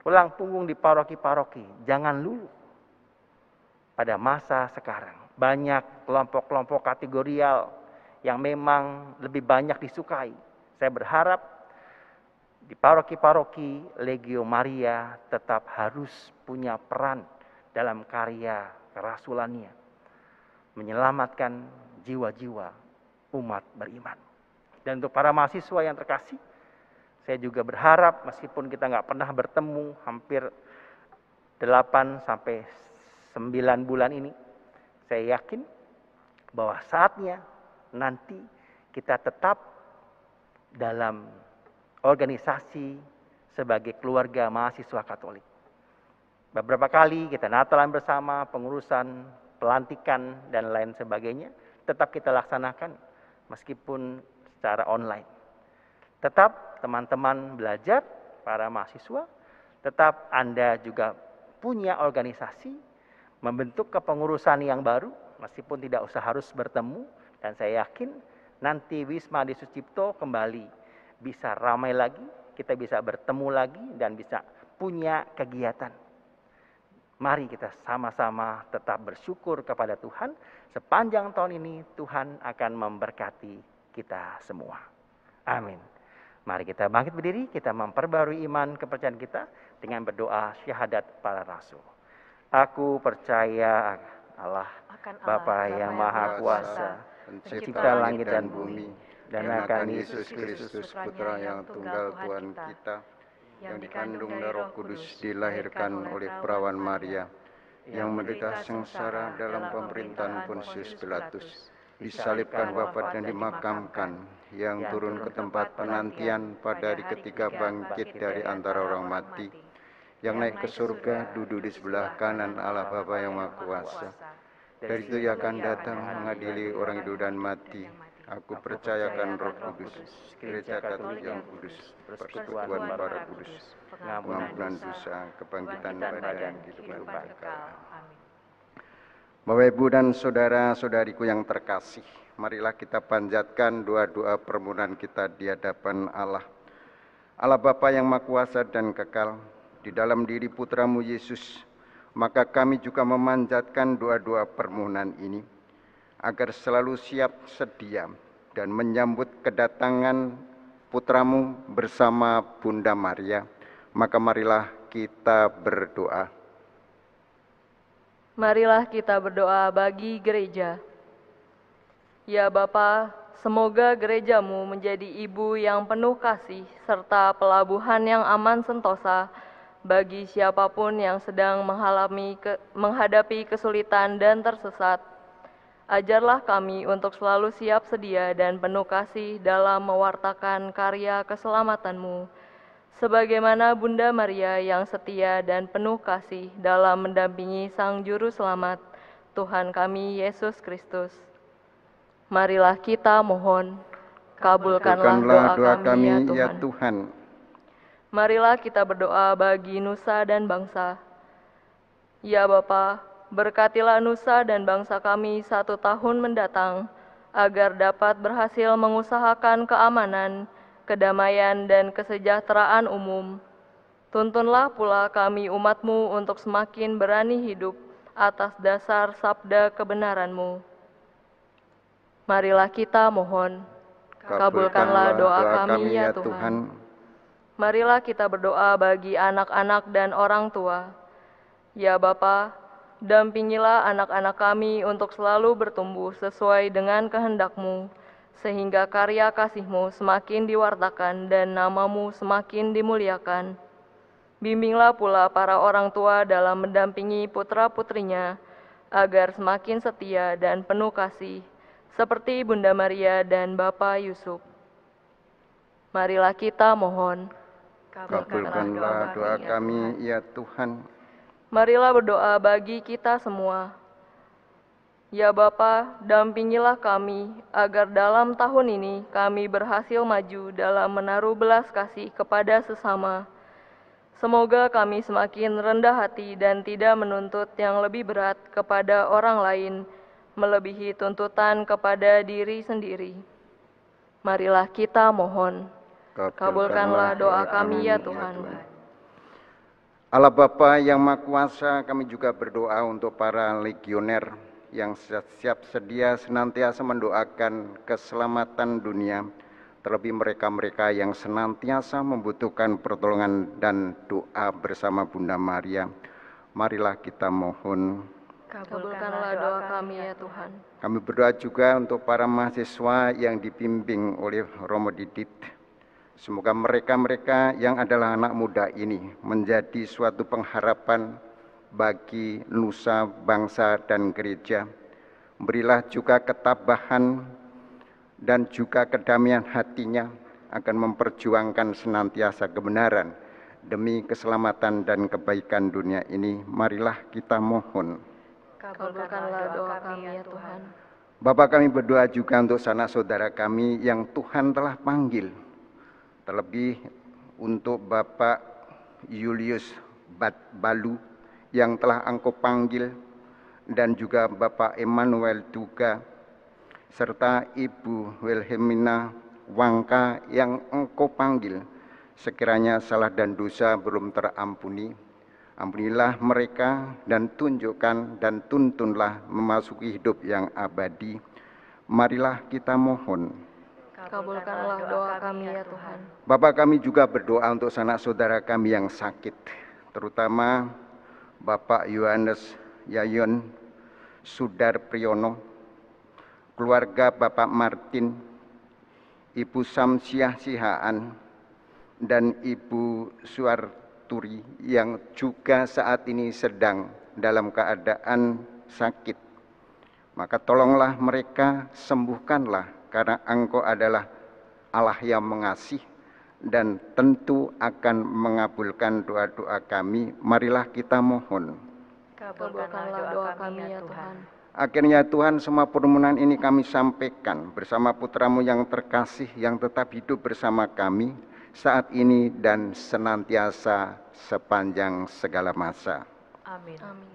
tulang punggung di paroki-paroki. Jangan luluh. Pada masa sekarang banyak kelompok-kelompok kategorial yang memang lebih banyak disukai. Saya berharap di paroki-paroki Legio Maria tetap harus punya peran dalam karya kerasulannya, menyelamatkan jiwa-jiwa umat beriman. Dan untuk para mahasiswa yang terkasih, saya juga berharap meskipun kita nggak pernah bertemu hampir 8 sampai 9 bulan ini, saya yakin bahwa saatnya nanti kita tetap dalam organisasi sebagai keluarga mahasiswa Katolik. Beberapa kali kita Natalan bersama, pengurusan, pelantikan, dan lain sebagainya, tetap kita laksanakan meskipun secara online. Tetap teman-teman belajar, para mahasiswa, tetap Anda juga punya organisasi, membentuk kepengurusan yang baru, meskipun tidak usah harus bertemu, dan saya yakin nanti Wisma Adi Sucipto kembali bisa ramai lagi, kita bisa bertemu lagi, dan bisa punya kegiatan. Mari kita sama-sama tetap bersyukur kepada Tuhan, sepanjang tahun ini Tuhan akan memberkati kita semua. Amin. Mari kita bangkit berdiri, kita memperbarui iman kepercayaan kita dengan berdoa syahadat para rasul. Aku percaya Allah, Bapa yang Maha Kuasa, pencipta langit dan bumi, dan akan Yesus Kristus, Putra yang tunggal Tuhan kita, yang dikandung dari Roh Kudus, dilahirkan oleh perawan Maria, yang menderita sengsara dalam pemerintahan Pontius Pilatus, disalibkan, wafat dan dimakamkan, yang turun ke tempat penantian pada hari ketiga bangkit dari antara orang mati, yang naik ke surga, duduk di sebelah kanan Allah Bapa yang Maha Kuasa. Dari itu ia akan datang mengadili orang hidup dan mati. Aku percayakan Roh Kudus, Gereja Katolik yang kudus, persekutuan para kudus, pengampunan dosa, kebangkitan badan, kehidupan kekal. Bapak, Ibu, dan saudara-saudariku yang terkasih, marilah kita panjatkan doa-doa permohonan kita di hadapan Allah. Allah Bapa yang Maha Kuasa dan kekal, di dalam diri Putramu Yesus, maka kami juga memanjatkan doa-doa permohonan ini, agar selalu siap sedia dan menyambut kedatangan Putramu bersama Bunda Maria. Maka marilah kita berdoa. Marilah kita berdoa bagi gereja. Ya Bapa, semoga gerejamu menjadi ibu yang penuh kasih serta pelabuhan yang aman sentosa bagi siapapun yang sedang menghadapi kesulitan dan tersesat. Ajarlah kami untuk selalu siap sedia dan penuh kasih dalam mewartakan karya keselamatan-Mu, sebagaimana Bunda Maria yang setia dan penuh kasih dalam mendampingi Sang Juru Selamat, Tuhan kami Yesus Kristus. Marilah kita mohon, kabulkanlah doa kami ya Tuhan. Marilah kita berdoa bagi nusa dan bangsa. Ya Bapa, berkatilah nusa dan bangsa kami 1 tahun mendatang, agar dapat berhasil mengusahakan keamanan, kedamaian, dan kesejahteraan umum. Tuntunlah pula kami umat-Mu untuk semakin berani hidup atas dasar sabda kebenaran-Mu. Marilah kita mohon, kabulkanlah doa kami ya Tuhan. Marilah kita berdoa bagi anak-anak dan orang tua. Ya Bapa, dampingilah anak-anak kami untuk selalu bertumbuh sesuai dengan kehendak-Mu, sehingga karya kasih-Mu semakin diwartakan dan nama-Mu semakin dimuliakan. Bimbinglah pula para orang tua dalam mendampingi putra-putrinya, agar semakin setia dan penuh kasih, seperti Bunda Maria dan Bapa Yusuf. Marilah kita mohon, kabulkanlah doa kami ya Tuhan. Marilah berdoa bagi kita semua. Ya Bapa, dampingilah kami agar dalam tahun ini kami berhasil maju dalam menaruh belas kasih kepada sesama, Semoga kami semakin rendah hati dan tidak menuntut yang lebih berat kepada orang lain, melebihi tuntutan kepada diri sendiri. Marilah kita mohon. Kabulkanlah doa kami ya Tuhan. Allah Bapa yang Maha Kuasa, kami juga berdoa untuk para legioner yang siap sedia senantiasa mendoakan keselamatan dunia, terlebih mereka-mereka yang senantiasa membutuhkan pertolongan dan doa bersama Bunda Maria. Marilah kita mohon. Kabulkanlah doa kami ya Tuhan. Kami berdoa juga untuk para mahasiswa yang dibimbing oleh Romo Didit. Semoga mereka-mereka yang adalah anak muda ini menjadi suatu pengharapan bagi nusa, bangsa, dan gereja. Berilah juga ketabahan dan juga kedamaian hatinya akan memperjuangkan senantiasa kebenaran demi keselamatan dan kebaikan dunia ini. Marilah kita mohon. Kabulkanlah doa kami ya Tuhan. Bapa, kami berdoa juga untuk sanak saudara kami yang Tuhan telah panggil. Terlebih untuk Bapak Julius Balu yang telah Engkau panggil, dan juga Bapak Emmanuel Duga, serta Ibu Wilhelmina Wangka yang Engkau panggil. Sekiranya salah dan dosa belum terampuni, ampunilah mereka dan tunjukkan dan tuntunlah memasuki hidup yang abadi. Marilah kita mohon. Kabulkanlah doa kami ya Tuhan. Bapak, kami juga berdoa untuk sanak saudara kami yang sakit, terutama Bapak Yohanes Yayon Sudar Priyono, keluarga Bapak Martin, Ibu Samsiah Sihaan, dan Ibu Suarturi yang juga saat ini sedang dalam keadaan sakit. Maka tolonglah mereka, sembuhkanlah, karena Engkau adalah Allah yang mengasih dan tentu akan mengabulkan doa-doa kami. Marilah kita mohon. Kabulkanlah doa kami ya Tuhan. Akhirnya Tuhan, semua permohonan ini kami sampaikan bersama putra-Mu yang terkasih yang tetap hidup bersama kami saat ini dan senantiasa sepanjang segala masa. Amin. Amin.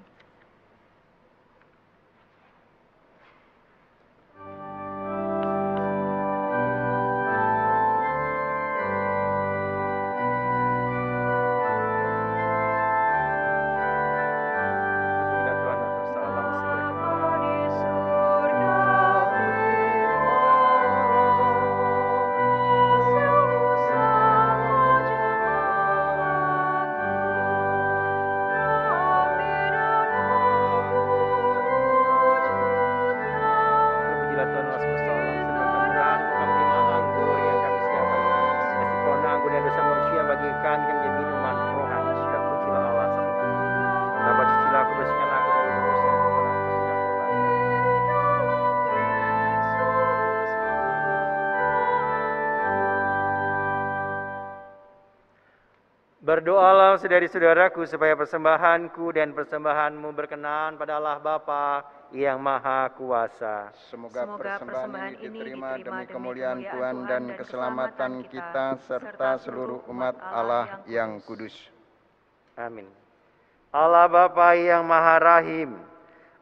Berdoalah saudari-saudaraku supaya persembahanku dan persembahanmu berkenan pada Allah Bapa yang Maha Kuasa. Semoga persembahan ini diterima demi kemuliaan Tuhan dan keselamatan kita serta seluruh umat Allah yang kudus. Amin. Allah Bapa yang Maha Rahim,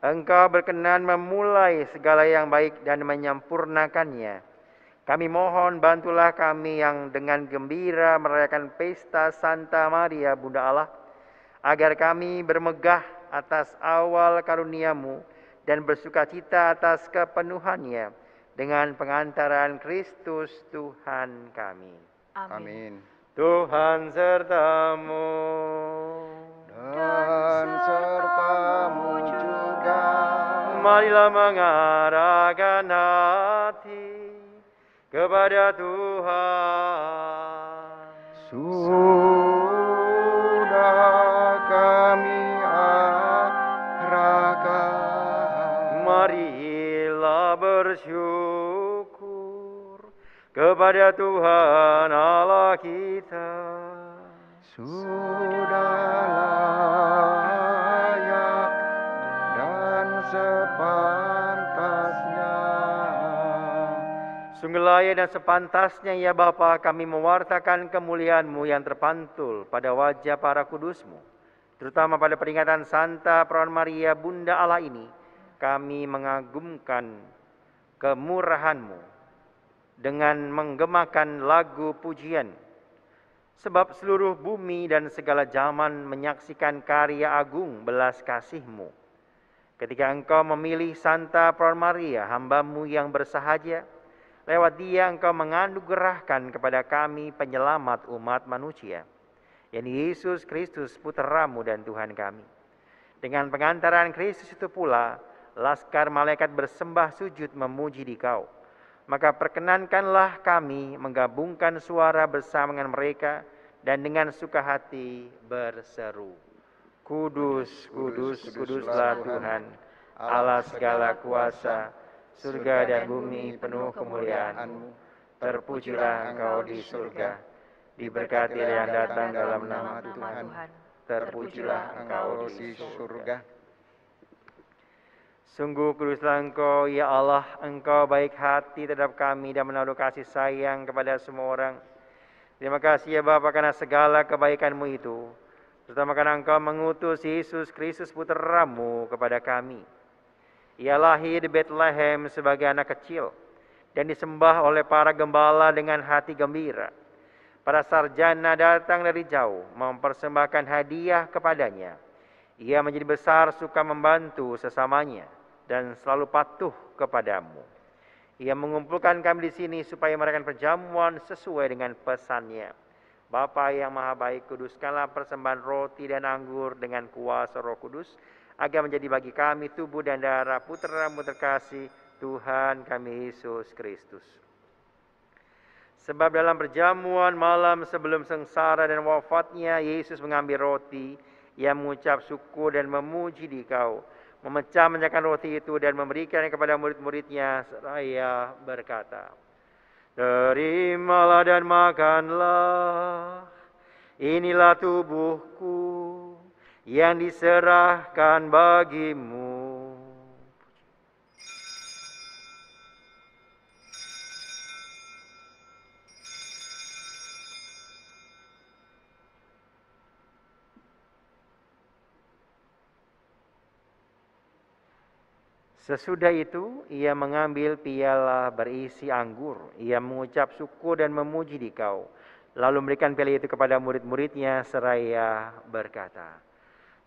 Engkau berkenan memulai segala yang baik dan menyempurnakannya. Kami mohon bantulah kami yang dengan gembira merayakan pesta Santa Maria Bunda Allah, agar kami bermegah atas awal karunia-Mu dan bersukacita atas kepenuhannya dengan pengantaran Kristus Tuhan kami. Amin. Tuhan sertamu. Dan sertamu juga. Marilah mengarahkan hati kepada Tuhan. Sudah kami arahkan. Marilah bersyukur kepada Tuhan Allah kita. Sudah layak dan sepantasnya. Sungguh layak dan sepantasnya ya Bapa kami mewartakan kemuliaan-Mu yang terpantul pada wajah para kudus-Mu. Terutama pada peringatan Santa Perawan Maria Bunda Allah ini, kami mengagumkan kemurahan-Mu dengan menggemakan lagu pujian. Sebab seluruh bumi dan segala zaman menyaksikan karya agung belas kasih-Mu. Ketika Engkau memilih Santa Perawan Maria, hamba-Mu yang bersahaja, lewat dia Engkau menganugerahkan kepada kami penyelamat umat manusia, yakni Yesus Kristus Putra-Mu dan Tuhan kami. Dengan pengantaran Kristus itu pula, laskar malaikat bersembah sujud memuji Dikau. Maka perkenankanlah kami menggabungkan suara bersama dengan mereka dan dengan suka hati berseru. Kudus, kudus, kuduslah Tuhan, Allah segala kuasa, surga dan bumi penuh kemuliaan-Mu. Terpujilah Engkau di surga, diberkati yang datang dalam nama Tuhan. Terpujilah Engkau di surga. Sungguh kuduslah Engkau, ya Allah, Engkau baik hati terhadap kami dan menaruh kasih sayang kepada semua orang. Terima kasih ya Bapa karena segala kebaikan-Mu itu, terutama karena Engkau mengutus Yesus Kristus Putra-Mu kepada kami. Ia lahir di Bethlehem sebagai anak kecil dan disembah oleh para gembala dengan hati gembira. Para sarjana datang dari jauh mempersembahkan hadiah kepadanya. Ia menjadi besar suka membantu sesamanya dan selalu patuh kepadamu. Ia mengumpulkan kami di sini supaya merayakan perjamuan sesuai dengan pesannya. Bapa yang maha baik, kuduskanlah persembahan roti dan anggur dengan kuasa Roh Kudus, agar menjadi bagi kami tubuh dan darah Putra-Mu terkasih, Tuhan kami Yesus Kristus. Sebab dalam perjamuan malam sebelum sengsara dan wafatnya, Yesus mengambil roti, Ia mengucap syukur dan memuji Dikau, memecah-mecahkan roti itu dan memberikannya kepada murid-muridnya, seraya berkata, terimalah dan makanlah, inilah tubuhku yang diserahkan bagimu. Sesudah itu, ia mengambil piala berisi anggur. Ia mengucap syukur dan memuji Dikau. Lalu memberikan piala itu kepada murid-muridnya seraya berkata,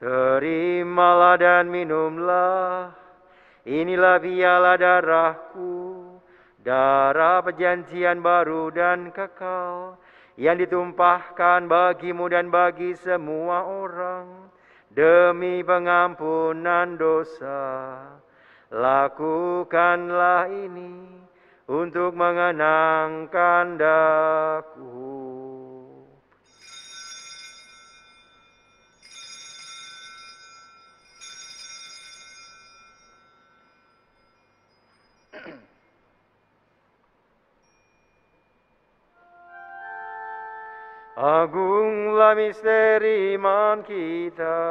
terimalah dan minumlah. Inilah piala darahku, darah perjanjian baru dan kekal, yang ditumpahkan bagimu dan bagi semua orang, demi pengampunan dosa. Lakukanlah ini untuk mengenangkan Daku. Agunglah misteri iman kita.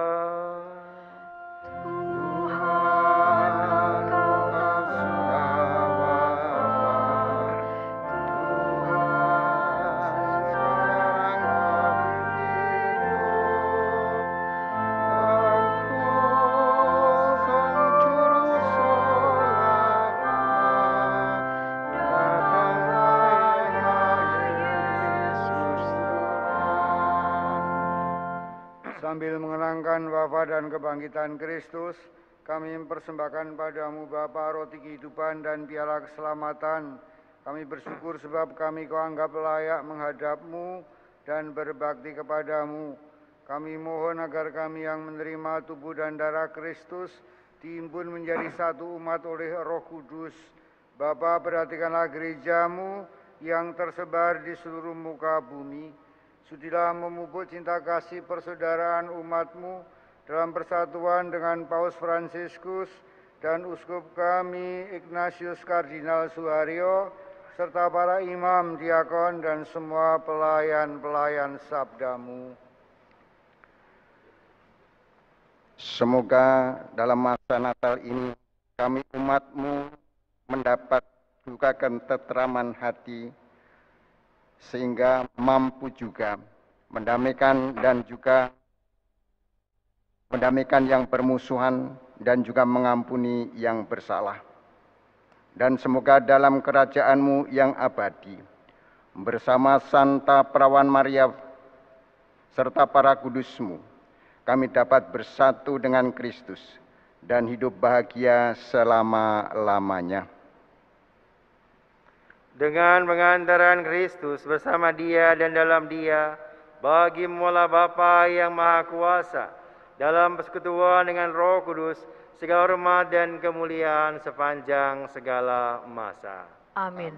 Sambil mengenangkan wafat dan kebangkitan Kristus, kami mempersembahkan padamu Bapa roti kehidupan dan piala keselamatan. Kami bersyukur sebab kami Kau anggap layak menghadap-Mu dan berbakti kepadamu. Kami mohon agar kami yang menerima tubuh dan darah Kristus diimpun menjadi satu umat oleh Roh Kudus. Bapa, perhatikanlah gereja-Mu yang tersebar di seluruh muka bumi. Sudilah memupuk cinta kasih persaudaraan umat-Mu dalam persatuan dengan Paus Fransiskus dan Uskup kami Ignatius Kardinal Suharyo, serta para imam, diakon, dan semua pelayan-pelayan sabda-Mu. Semoga dalam masa Natal ini kami umat-Mu mendapat juga ketenteraman hati, sehingga mampu juga mendamaikan dan juga mendamaikan yang bermusuhan dan juga mengampuni yang bersalah. Dan semoga dalam kerajaan-Mu yang abadi, bersama Santa Perawan Maria serta para kudus-Mu, kami dapat bersatu dengan Kristus dan hidup bahagia selama-lamanya. Dengan pengantaran Kristus bersama Dia dan dalam Dia, bagi Mulah Bapa yang Maha Kuasa, dalam persekutuan dengan Roh Kudus, segala hormat dan kemuliaan sepanjang segala masa. Amin.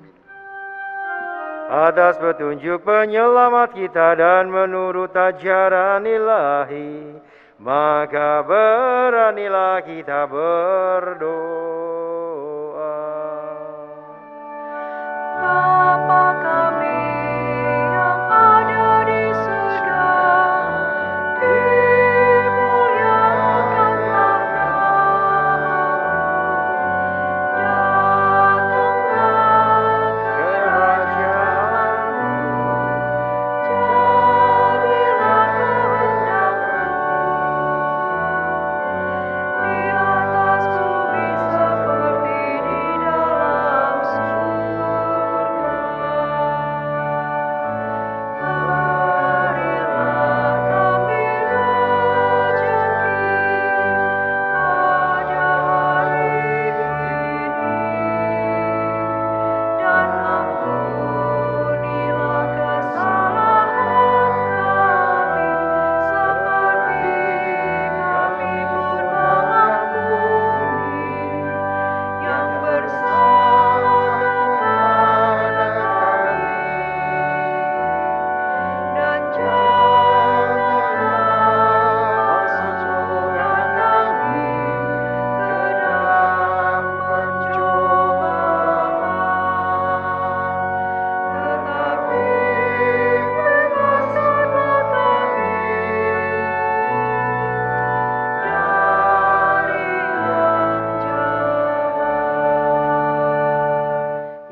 Atas petunjuk penyelamat kita dan menurut ajaran ilahi, maka beranilah kita berdoa. Bapa kami yang ada di surga, dimuliakanlah namamu, datanglah kerajaanmu, jadilah kehendakmu di atas bumi seperti di dalam surga. Berilah kami rezeki pada hari ini, dan ampunilah kesalahan kami, seperti kami pun mengampuni yang bersalah kepada kami. Dan janganlah masukkan kami ke dalam pencobaan, tetapi bebaskanlah kami dari yang jahat.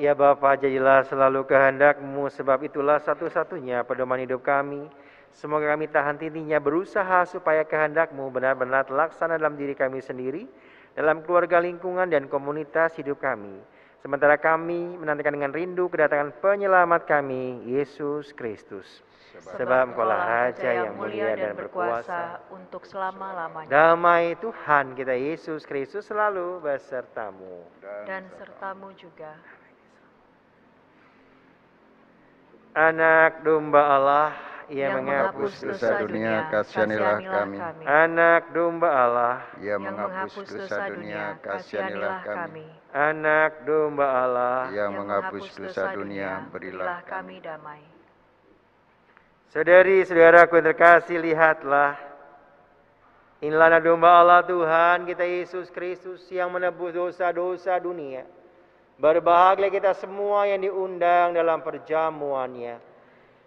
Ya Bapa, jadilah selalu kehendak-Mu, sebab itulah satu-satunya pedoman hidup kami. Semoga kami tak henti-hentinya berusaha supaya kehendak-Mu benar-benar terlaksana dalam diri kami sendiri, dalam keluarga, lingkungan, dan komunitas hidup kami. Sementara kami menantikan dengan rindu kedatangan penyelamat kami, Yesus Kristus. Sebab Engkaulah Raja yang mulia dan berkuasa untuk selama-lamanya, Damai Tuhan kita Yesus Kristus selalu besertamu. dan sertamu juga. Anak domba Allah Yang yang menghapus dosa dunia, kasihanilah kami. Anak domba Allah, Yang menghapus dosa dunia, kasihanilah kami. anak domba Allah. Yang menghapus dosa dunia, berilah kami damai. Saudari-saudaraku yang terkasih, lihatlah. Inilah anak domba Allah Tuhan kita Yesus Kristus yang menebus dosa-dosa dunia. Berbahagia kita semua yang diundang dalam perjamuannya.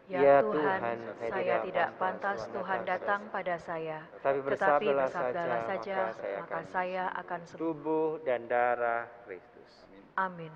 Ya Tuhan, saya tidak pantas Tuhan datang pada saya, Tetapi bersabdalah saja, maka saya akan sembuh. tubuh dan darah Kristus. Amin.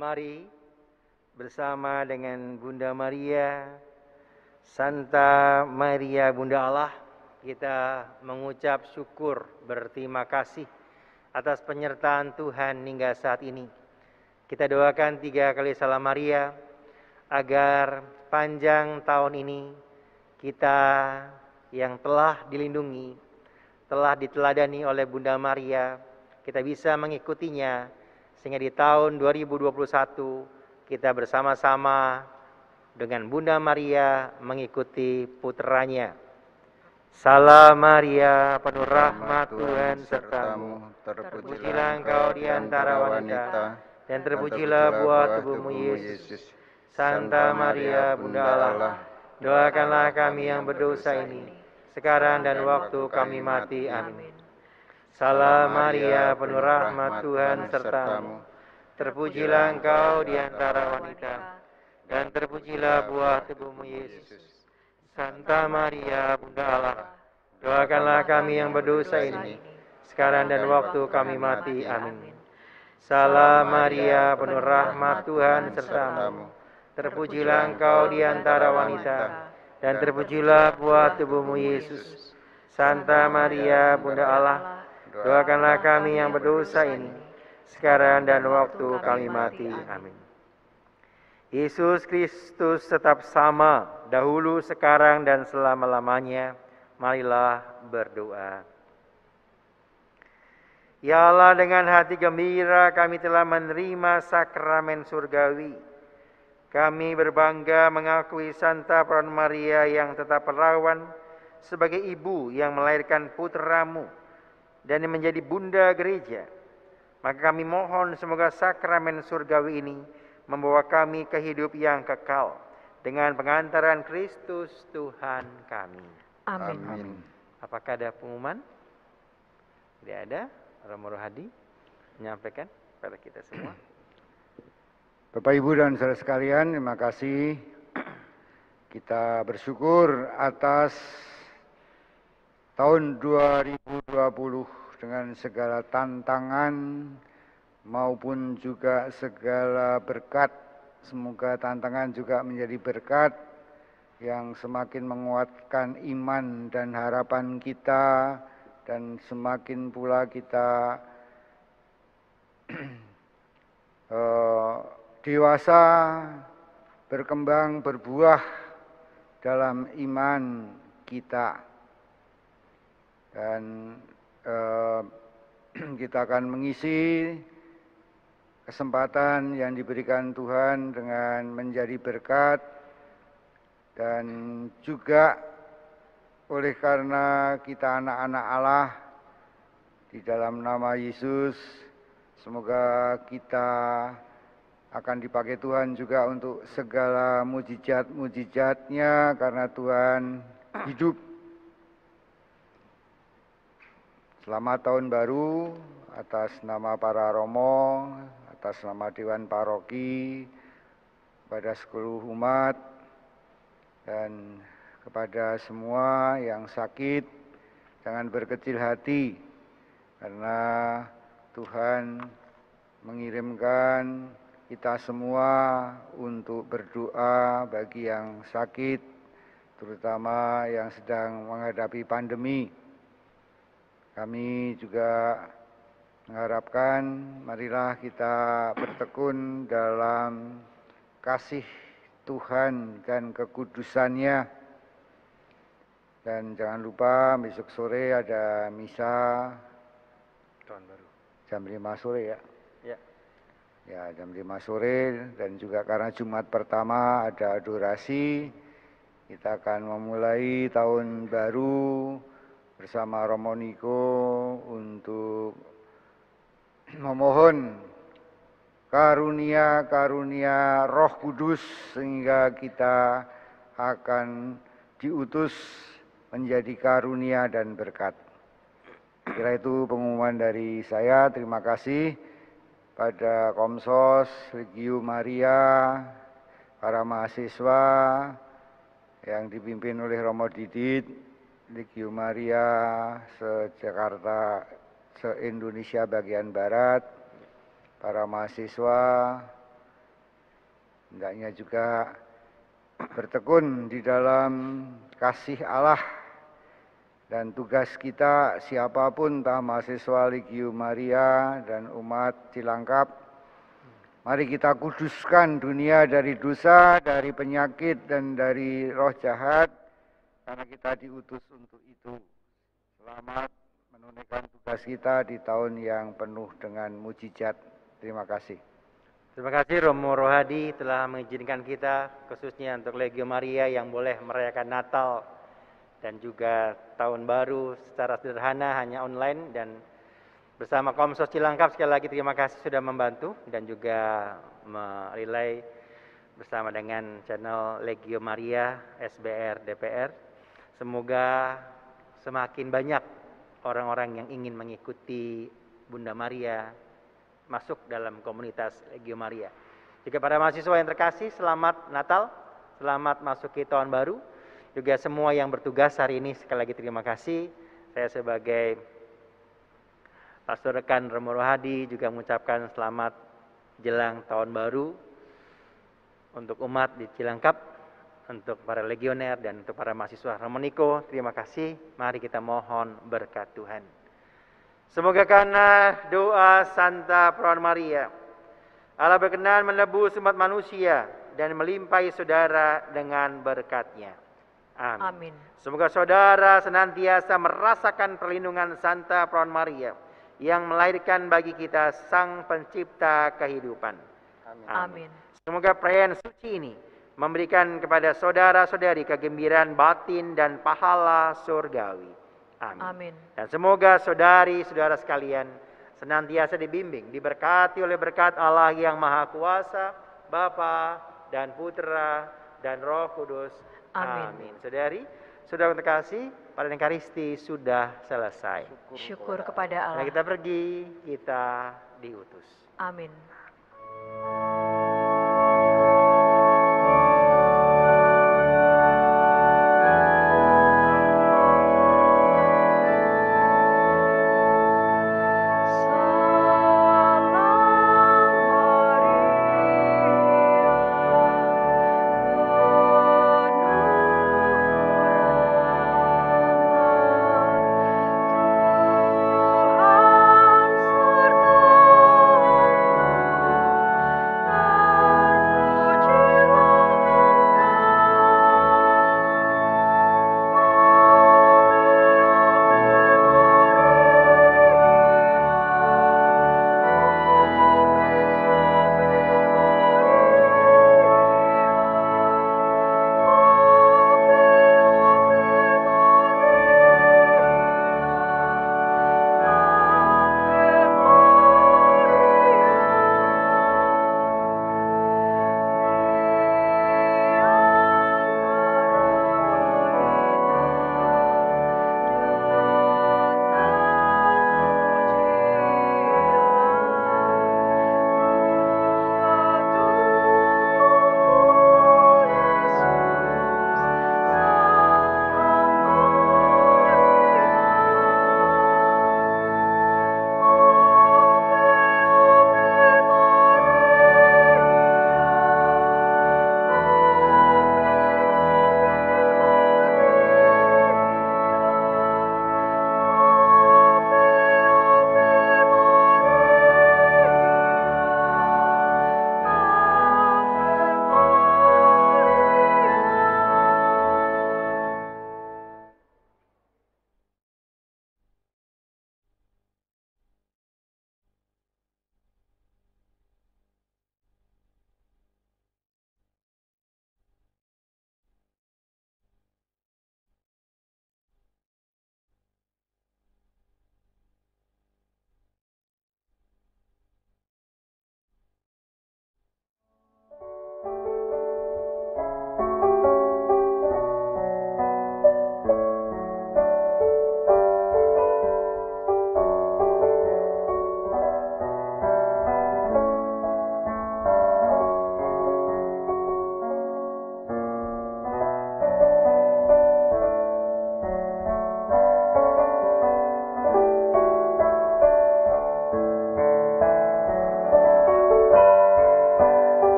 Mari bersama dengan Bunda Maria, Santa Maria Bunda Allah, kita mengucap syukur berterima kasih atas penyertaan Tuhan hingga saat ini. Kita doakan 3 kali salam Maria agar panjang tahun ini kita yang telah dilindungi, telah diteladani oleh Bunda Maria, kita bisa mengikutinya sehingga di tahun 2021 kita bersama-sama dengan Bunda Maria mengikuti putranya. Salam Maria, penuh rahmat Tuhan sertamu. Terpujilah engkau di antara wanita, dan terpujilah buah tubuhmu Yesus. Santa Maria, Bunda Allah, doakanlah kami yang berdosa ini, sekarang dan waktu kami mati. Amin. Salam Maria, penuh rahmat Tuhan sertamu. Terpujilah engkau di antara wanita, dan terpujilah buah tubuhmu Yesus. Santa Maria, Bunda Allah, doakanlah kami yang berdosa ini, sekarang dan waktu kami mati. Amin. Salam Maria, penuh rahmat Tuhan sertamu. Terpujilah engkau di antara wanita, dan terpujilah buah tubuhmu Yesus. Santa Maria, Bunda Allah, doakanlah kami yang berdosa ini, sekarang dan waktu kami mati. Amin. Yesus Kristus tetap sama, dahulu, sekarang, dan selama-lamanya. Marilah berdoa. Ya Allah, dengan hati gembira kami telah menerima sakramen surgawi. Kami berbangga mengakui Santa Peron Maria yang tetap perawan sebagai ibu yang melahirkan putramu dan yang menjadi bunda gereja. Maka kami mohon semoga sakramen surgawi ini membawa kami ke hidup yang kekal dengan pengantaran Kristus Tuhan kami. Amin. Apakah ada pengumuman? Tidak ada. Romo Rohadi menyampaikan pada kita semua. Bapak, Ibu, dan saudara sekalian, terima kasih. Kita bersyukur atas tahun 2020 dengan segala tantangan maupun juga segala berkat. Semoga tantangan juga menjadi berkat yang semakin menguatkan iman dan harapan kita, dan semakin pula kita dewasa, berkembang, berbuah dalam iman kita. Dan kita akan mengisi kesempatan yang diberikan Tuhan dengan menjadi berkat, dan juga oleh karena kita anak-anak Allah di dalam nama Yesus, semoga kita akan dipakai Tuhan juga untuk segala mujizat-mujizatnya, karena Tuhan hidup. Selamat tahun baru atas nama para romo, atas nama Dewan Paroki, kepada seluruh umat, dan kepada semua yang sakit, jangan berkecil hati, karena Tuhan mengirimkan kita semua untuk berdoa bagi yang sakit, terutama yang sedang menghadapi pandemi. Kami juga mengharapkan, marilah kita bertekun dalam kasih Tuhan dan kekudusannya. Dan jangan lupa besok sore ada misa Tahun baru. jam 5 sore ya. Ya. Ya, jam 5 sore, dan juga karena Jumat pertama ada adorasi, kita akan memulai tahun baru bersama Romo Niko untuk memohon karunia-karunia Roh Kudus, sehingga kita akan diutus menjadi karunia dan berkat. Kira itu pengumuman dari saya. Terima kasih pada Komsos, Legio Maria, para mahasiswa yang dipimpin oleh Romo Didit, Legio Maria se-Jakarta, se-Indonesia bagian Barat, para mahasiswa, hendaknya juga bertekun di dalam kasih Allah. Dan tugas kita siapapun, entah mahasiswa Legio Maria dan umat Cilangkap, mari kita kuduskan dunia dari dosa, dari penyakit, dan dari roh jahat, karena kita diutus untuk itu. Selamat menunaikan tugas kita di tahun yang penuh dengan mujizat. Terima kasih. Terima kasih Romo Rohadi telah mengizinkan kita khususnya untuk Legio Maria yang boleh merayakan Natal dan juga Tahun Baru secara sederhana hanya online, dan bersama Komsos Cilangkap sekali lagi terima kasih sudah membantu dan juga merelay bersama dengan channel Legio Maria SBR DPR. Semoga semakin banyak orang-orang yang ingin mengikuti Bunda Maria masuk dalam komunitas Legio Maria. Juga para mahasiswa yang terkasih, selamat Natal, selamat masuki Tahun Baru. Juga semua yang bertugas hari ini sekali lagi terima kasih. Saya sebagai pastor rekan Romo Rohadi juga mengucapkan selamat jelang Tahun Baru untuk umat di Cilangkap, untuk para legioner dan untuk para mahasiswa. Romo Niko, terima kasih. Mari kita mohon berkat Tuhan. Semoga karena doa Santa Perawan Maria, Allah berkenan menebus umat manusia dan melimpahi saudara dengan berkat-Nya. Amin. Amin. Semoga saudara senantiasa merasakan perlindungan Santa Perawan Maria yang melahirkan bagi kita Sang Pencipta kehidupan. Amin. Semoga perayaan suci ini memberikan kepada saudara-saudari kegembiraan batin dan pahala surgawi. Amin. Amin. Dan semoga saudari-saudara sekalian senantiasa dibimbing, diberkati oleh berkat Allah yang Maha Kuasa, Bapa dan Putra dan Roh Kudus. Amin. Saudari, saudara terkasih, pada Ekaristi sudah selesai. Syukur kepada Nah, Allah. kita pergi, kita diutus. Amin.